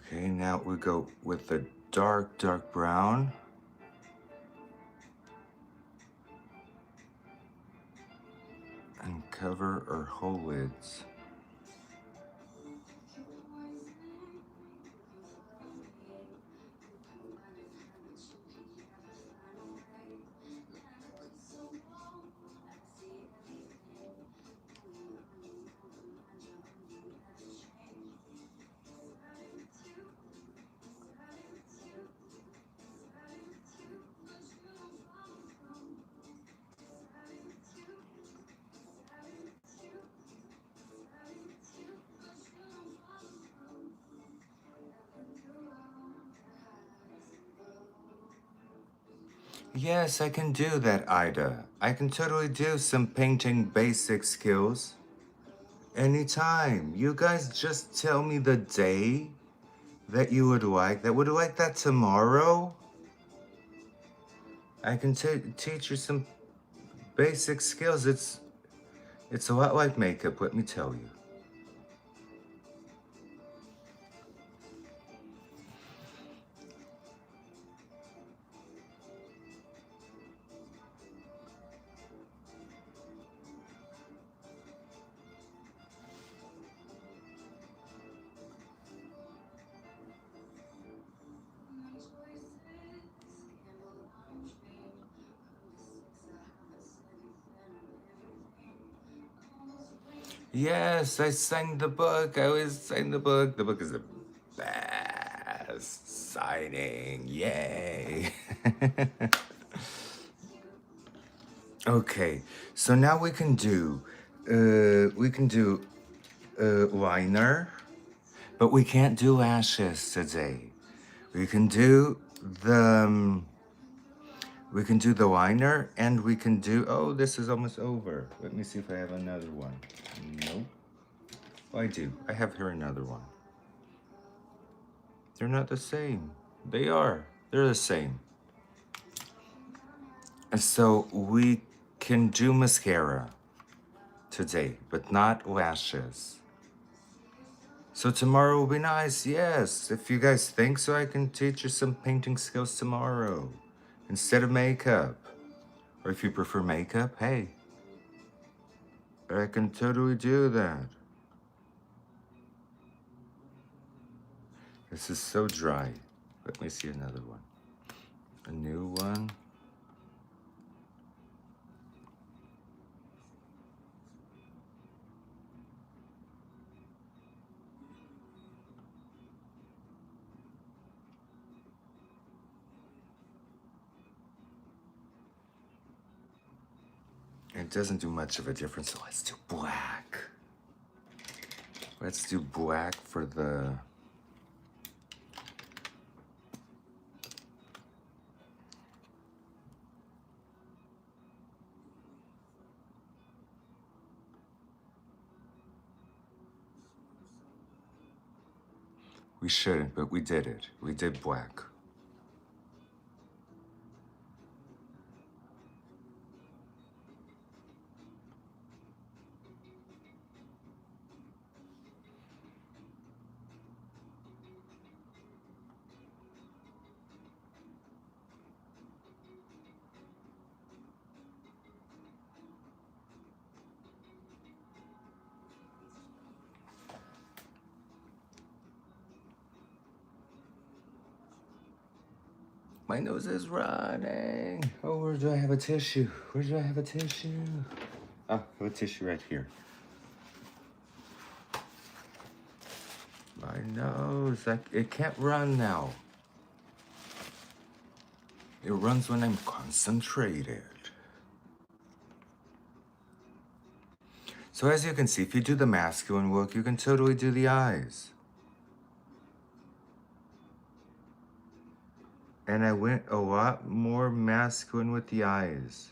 Okay, now we go with the dark, dark brown. And cover our whole lids. Yes, I can do that, Ida. I can totally do some painting basic skills anytime. You guys just tell me the day that you would like. That would like that tomorrow. I can teach you some basic skills. It's a lot like makeup, let me tell you. Yes, I signed the book. I always sign the book. The book is the best signing. Yay. Okay, so now we can do liner, but we can't do lashes today. We can do we can do the liner, and we can do, oh, this is almost over. Let me see if I have another one. Nope. Oh, I do. I have here another one. They're not the same. They are. They're the same. And so we can do mascara today, but not lashes. So tomorrow will be nice, yes. If you guys think so, I can teach you some painting skills tomorrow instead of makeup. Or if you prefer makeup, hey, I can totally do that. This is so dry. Let me see another one. A new one. It doesn't do much of a difference, so let's do black. Let's do black for the... We shouldn't, but we did it. We did black. My nose is running. Oh, where do I have a tissue? Where do I have a tissue? Oh, I have a tissue right here. My nose, it can't run now. It runs when I'm concentrated. So as you can see, if you do the masculine look, you can totally do the eyes. And I went a lot more masculine with the eyes.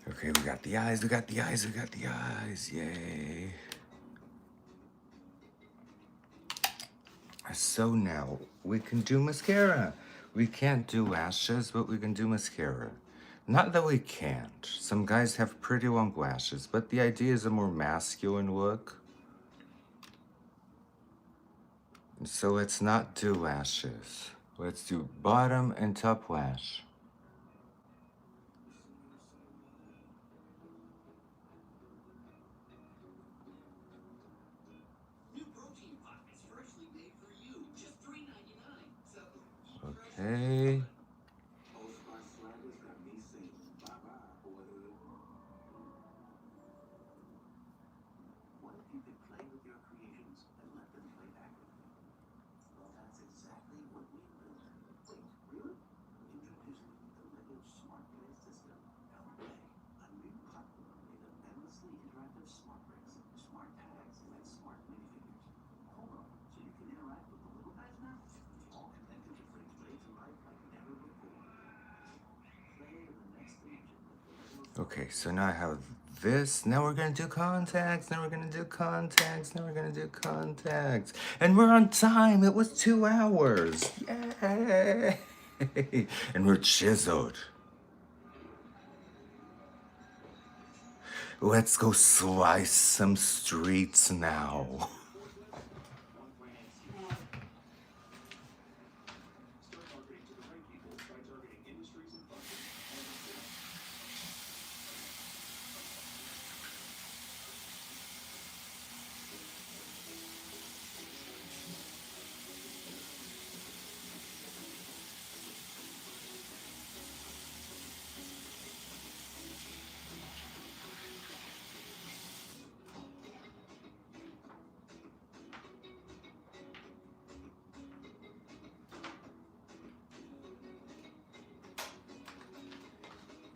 Okay, we got the eyes, we got the eyes, we got the eyes, yay. So now we can do mascara. We can't do lashes, but we can do mascara. Not that we can't. Some guys have pretty long lashes, but the idea is a more masculine look. So let's not do lashes. Let's do bottom and top lash. Okay. Okay, so now I have this. Now we're gonna do contacts. Now we're gonna do contacts. Now we're gonna do contacts. And we're on time. It was 2 hours. Yay! And we're chiseled. Let's go slice some streets now.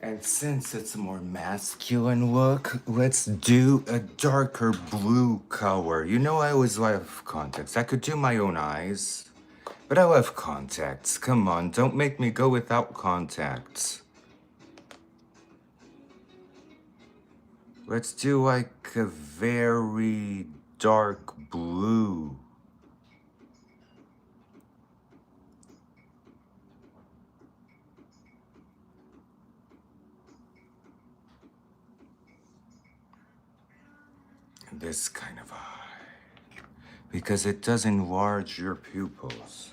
And since it's a more masculine look, let's do a darker blue color. You know, I always love contacts. I could do my own eyes, but I love contacts. Come on, don't make me go without contacts. Let's do like a very dark blue. This kind of eye, because it does enlarge your pupils.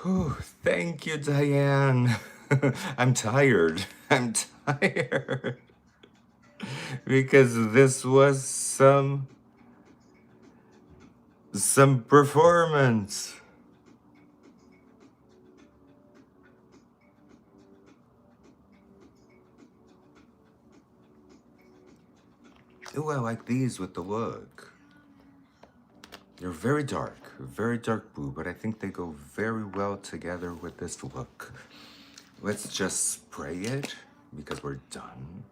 Whew, thank you, Diane. I'm tired. I'm tired. Because this was some performance. Ooh, I like these with the look. They're very dark blue, but I think they go very well together with this look. Let's just spray it because we're done.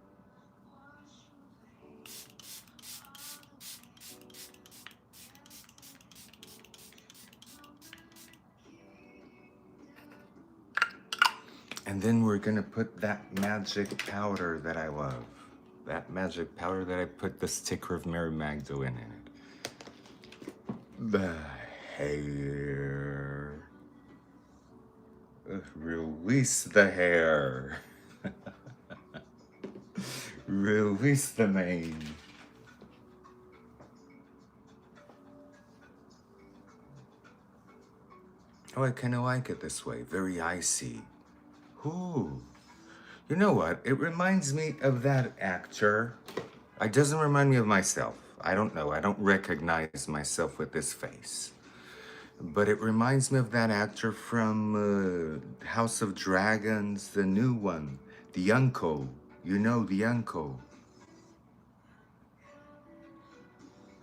And then we're gonna put that magic powder that I love. That magic powder that I put the sticker of Mary Magdalene in it. The hair. Release the hair. Release the mane. Oh, I kind of like it this way. Very icy. Ooh. You know what? It reminds me of that actor. It doesn't remind me of myself. I don't know. I don't recognize myself with this face. But it reminds me of that actor from House of Dragons, the new one. The uncle. You know, the uncle.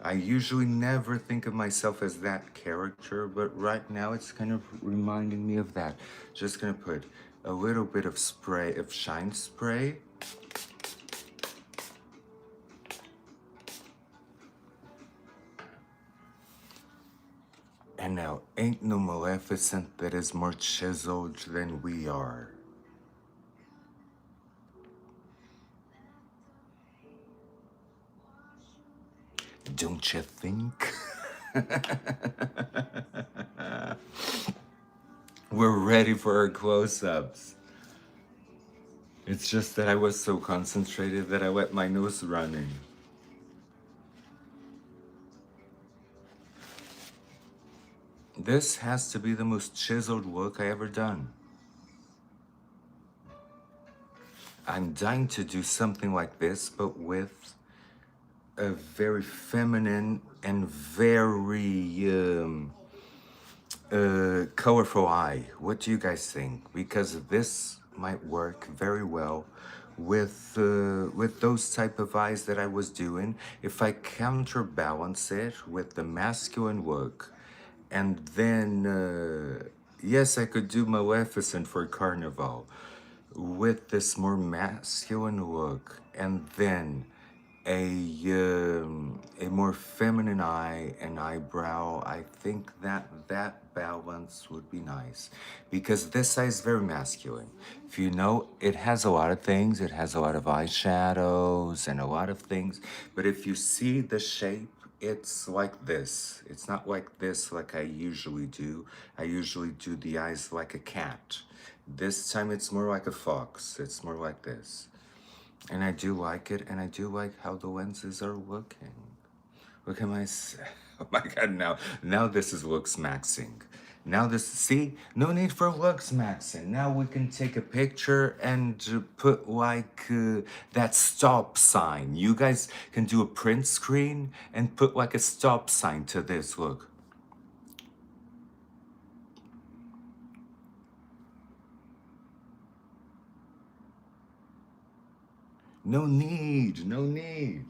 I usually never think of myself as that character, but right now it's kind of reminding me of that. Just gonna put a little bit of spray, of shine spray. And now, ain't no Maleficent that is more chiseled than we are. Don't you think? We're ready for our close-ups. It's just that I was so concentrated that I let my nose running. This has to be the most chiseled look I ever done. I'm dying to do something like this, but with a very feminine and very colorful eye. What do you guys think? Because this might work very well with those type of eyes that I was doing. If I counterbalance it with the masculine look, and then yes, I could do Maleficent for Carnival with this more masculine look, and then a more feminine eye and eyebrow, I think that that balance would be nice because this eye is very masculine. If you know, it has a lot of things. It has a lot of eyeshadows and a lot of things. But if you see the shape, it's like this. It's not like this like I usually do. I usually do the eyes like a cat. This time it's more like a fox. It's more like this. And I do like it, and I do like how the lenses are looking. Look at oh my god, now this is looks maxing. Now this, see, no need for looks maxing. Now we can take a picture and put like that stop sign. You guys can do a print screen and put like a stop sign to this, look. No need, no need.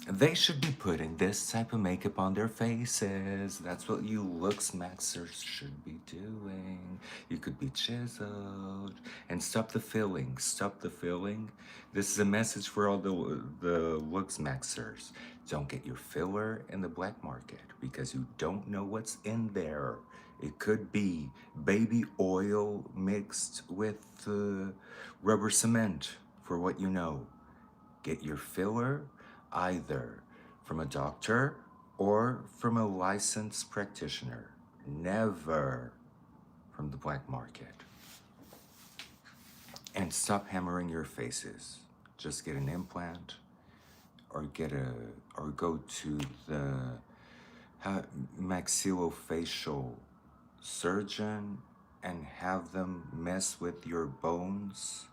They should be putting this type of makeup on their faces. That's what you looks maxers should be doing. You could be chiseled. And stop the filling. Stop the filling. This is a message for all the looks maxers. Don't get your filler in the black market because you don't know what's in there. It could be baby oil mixed with rubber cement, for what you know. Get your filler either from a doctor or from a licensed practitioner, never from the black market. And stop hammering your faces. Just get an implant or go to the maxillofacial surgeon and have them mess with your bones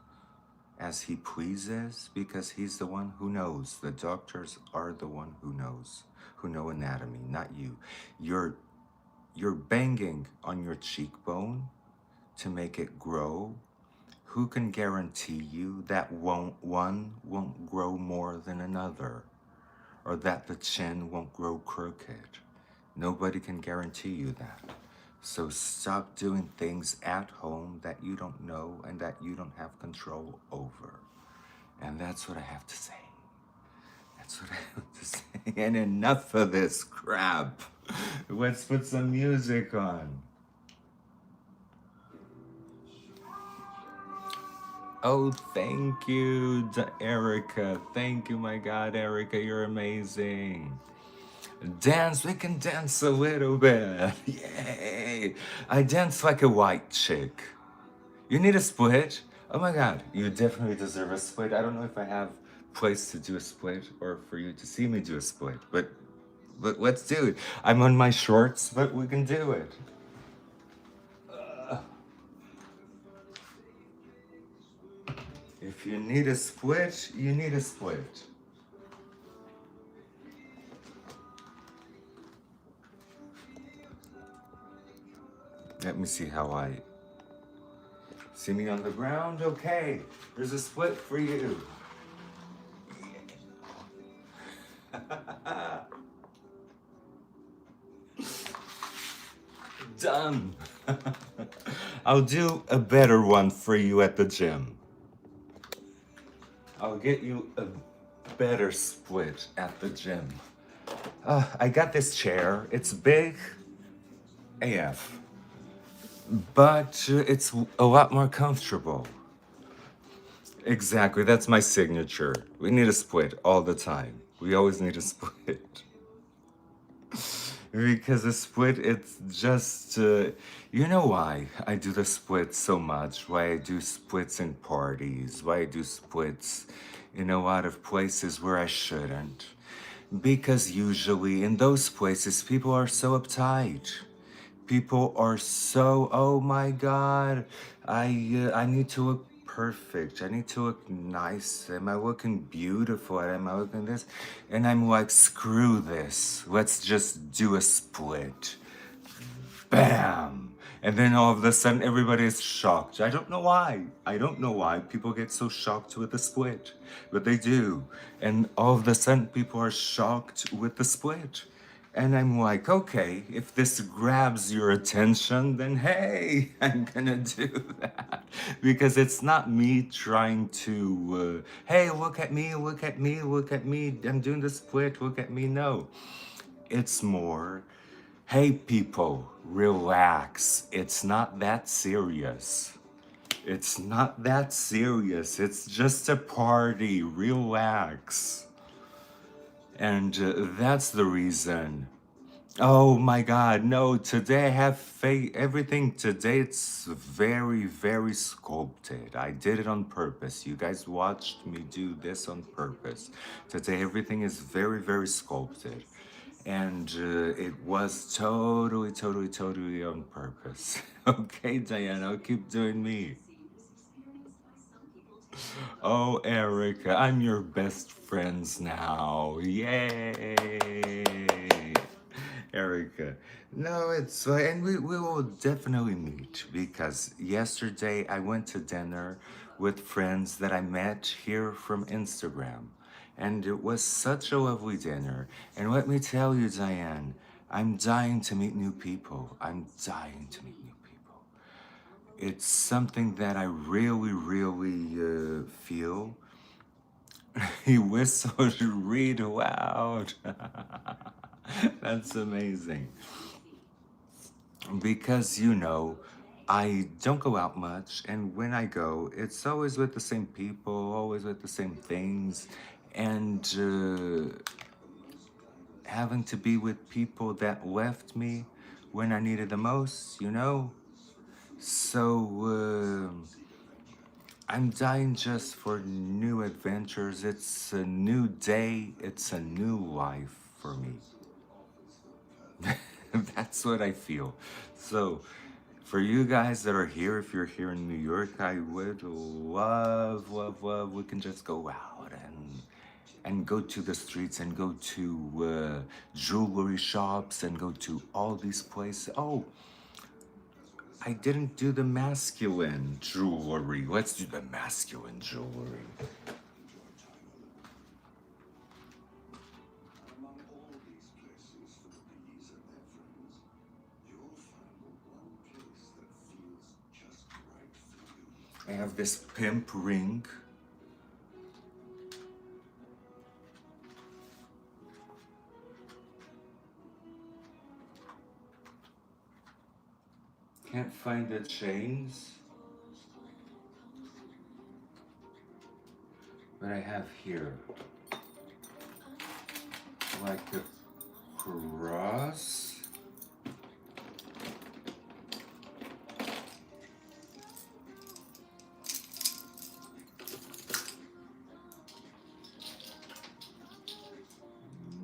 as he pleases, because he's the one who knows. The doctors are the one who knows, who know anatomy, not you. You're banging on your cheekbone to make it grow. Who can guarantee you that one won't grow more than another, or that the chin won't grow crooked? Nobody can guarantee you that. So stop doing things at home that you don't know and that you don't have control over. And that's what I have to say. That's what I have to say. And enough of this crap. Let's put some music on. Oh, thank you, Erica. Thank you, my God, Erica. You're amazing. Dance, we can dance a little bit. Yay! I dance like a white chick. You need a split? Oh my god, you definitely deserve a split. I don't know if I have place to do a split or for you to see me do a split, but let's do it. I'm on my shorts, but we can do it. If you need a split, you need a split. Let me see how I... See me on the ground? Okay, there's a split for you. Done. I'll do a better one for you at the gym. I'll get you a better split at the gym. I got this chair. It's big AF, but it's a lot more comfortable. Exactly, that's my signature. We need a split all the time. We always need a split. Because a split, it's just, you know why I do the splits so much, why I do splits in parties, why I do splits in a lot of places where I shouldn't. Because usually in those places, people are so uptight. People are so, oh my God, I need to look perfect. I need to look nice. Am I looking beautiful? Am I looking this? And I'm like, screw this. Let's just do a split. Bam! And then all of a sudden, everybody is shocked. I don't know why. I don't know why people get so shocked with the split, but they do. And all of a sudden, people are shocked with the split. And I'm like, okay, if this grabs your attention, then hey, I'm gonna do that. Because it's not me trying to, hey, look at me, look at me, look at me, I'm doing the split, look at me. No, it's more, hey, people, relax. It's not that serious. It's not that serious. It's just a party. Relax. And that's the reason. Oh my God, no, today I have everything today it's very, very sculpted. I did it on purpose. You guys watched me do this on purpose. Today everything is very, very sculpted. And it was totally, totally, totally on purpose. Okay, Diana, I'll keep doing me. Oh, Erica, I'm your best friends now. Yay! Erica. No, it's and we will definitely meet because yesterday I went to dinner with friends that I met here from Instagram. And it was such a lovely dinner. And let me tell you, Diane, I'm dying to meet new people. I'm dying to meet new people. It's something that I really, really feel. He whistled read loud. That's amazing. Because, I don't go out much, and when I go, it's always with the same people, always with the same things, and having to be with people that left me when I needed the most. So, I'm dying just for new adventures. It's a new day, it's a new life for me. That's what I feel. So, for you guys that are here, if you're here in New York, I would love, love, love. We can just go out and go to the streets and go to jewelry shops and go to all these places. Oh, I didn't do the masculine jewelry. Let's do the masculine jewelry. I have this pimp ring. Can't find the chains, but I have here like a cross.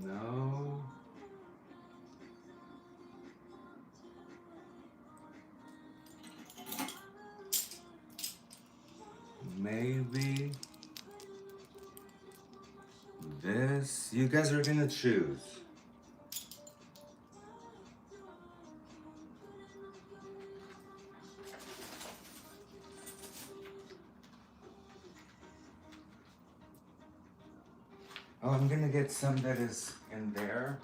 No. Maybe this. You guys are gonna choose. Oh, I'm gonna get some that is in there.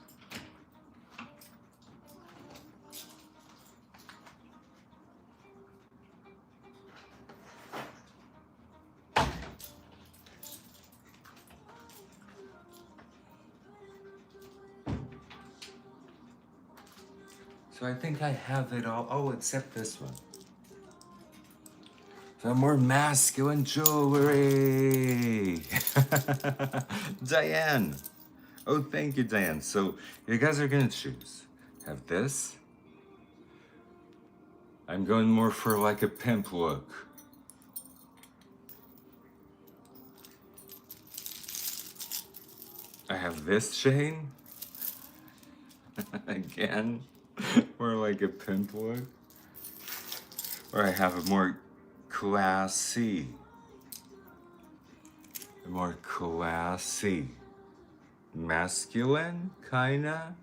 So I think I have it all. Oh, except this one. Some more masculine jewelry. Diane. Oh, thank you, Diane. So you guys are gonna choose. Have this. I'm going more for like a pimp look. I have this chain. Again. More like a pimp look. Or I have a more classy. More classy. Masculine, kinda.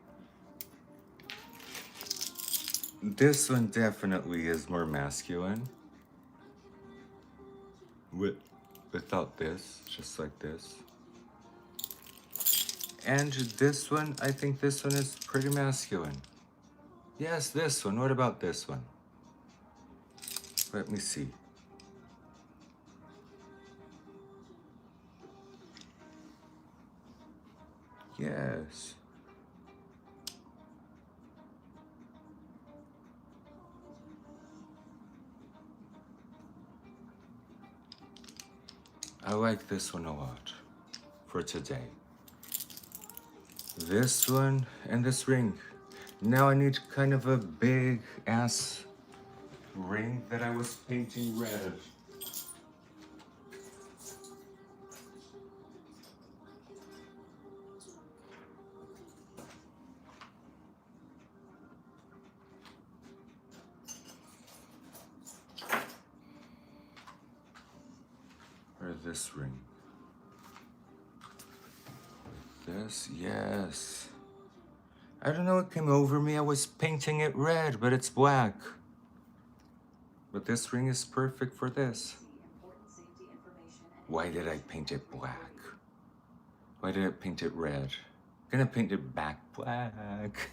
This one definitely is more masculine. Without this, just like this. And this one, I think this one is pretty masculine. Yes, this one. What about this one? Let me see. Yes. I like this one a lot for today. This one and this ring. Now I need kind of a big ass ring that I was painting red. Or this ring. This, yes. I don't know what came over me. I was painting it red, but it's black. But this ring is perfect for this. Why did I paint it black? Why did I paint it red? I'm gonna paint it back black.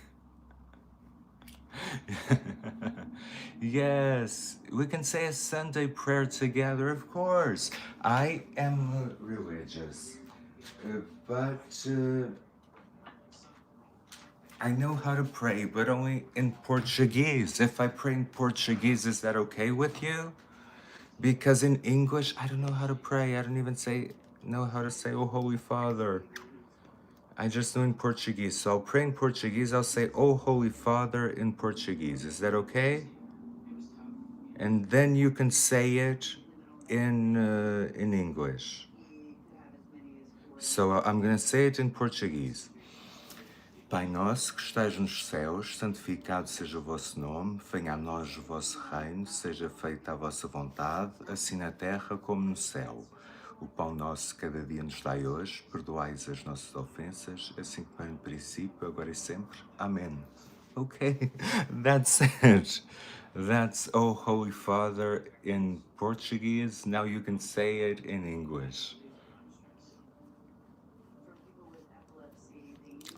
Yes, we can say a Sunday prayer together, of course. I am religious, but I know how to pray, but only in Portuguese. If I pray in Portuguese, is that okay with you? Because in English, I don't know how to pray. I don't even know how to say, "Oh, Holy Father." I just know in Portuguese. So I'll pray in Portuguese. I'll say, "Oh, Holy Father" in Portuguese. Is that okay? And then you can say it in English. So I'm gonna say it in Portuguese. Pai nosso que estais nos céus, santificado seja o vosso nome, venha a nós o vosso reino, seja feita a vossa vontade, assim na terra como no céu. O pão nosso cada dia nos dai hoje, perdoai as nossas ofensas, assim como no princípio, agora e sempre. Amém. Okay, that's it. That's Oh Holy Father in Portuguese. Now you can say it in English.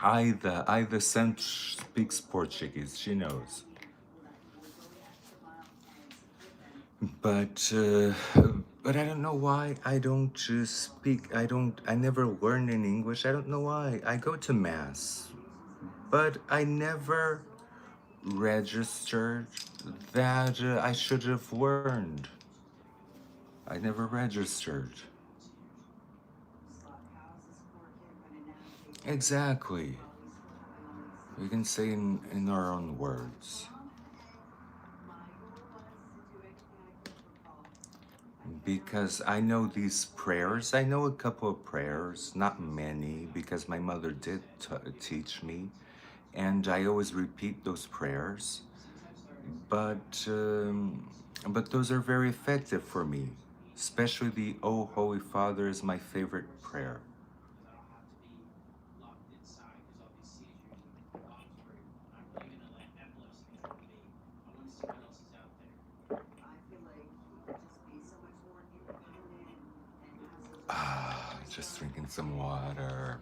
Aida Santos speaks Portuguese, she knows. But I don't know why I don't speak, I never learn in English. I don't know why. I go to Mass, but I never registered that I should have learned. I never registered. Exactly. We can say in our own words. Because I know these prayers. I know a couple of prayers, not many, because my mother did teach me. And I always repeat those prayers. But those are very effective for me. Especially the Oh Holy Father is my favorite prayer. Just drinking some water.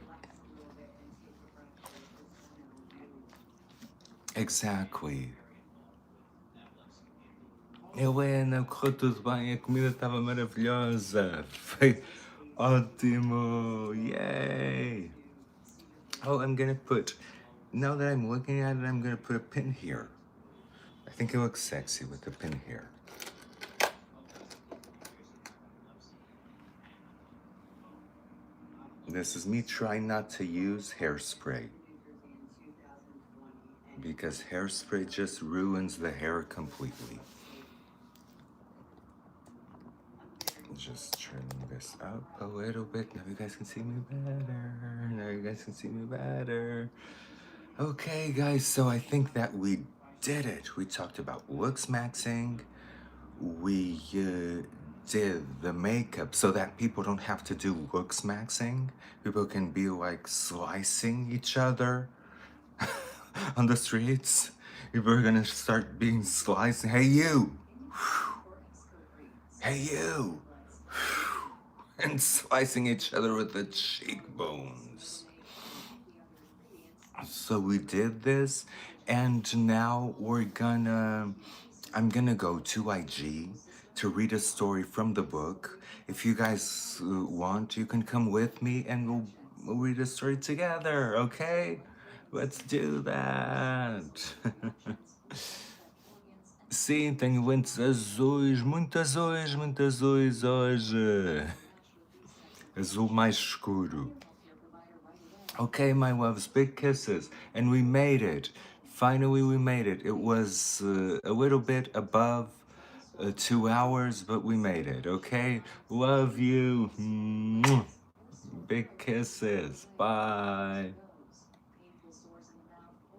Exactly. Helena, correu tudo bem, a comida estava maravilhosa. Foi ótimo. Yay. Oh, now that I'm looking at it, I'm gonna put a pin here. I think it looks sexy with the pin here. This is me trying not to use hairspray, because hairspray just ruins the hair completely. Just trim this up a little bit. Now you guys can see me better. Okay, guys, so I think that we did it. We talked about LOOKSMAXXING. We did the makeup so that people don't have to do LOOKSMAXXING. People can be like slicing each other on the streets. People are gonna start being slicing. Hey, you! Hey, you! And slicing each other with the cheekbones. So we did this, and now I'm gonna go to IG to read a story from the book. If you guys want, you can come with me and we'll read a story together, okay? Let's do that. Sim, tenho lentes azuis, muito azuis hoje. Azul mais escuro. Okay, my loves, big kisses. And we made it. Finally, we made it. It was a little bit above 2 hours, but we made it, okay? Love you. Mwah. Big kisses. Bye.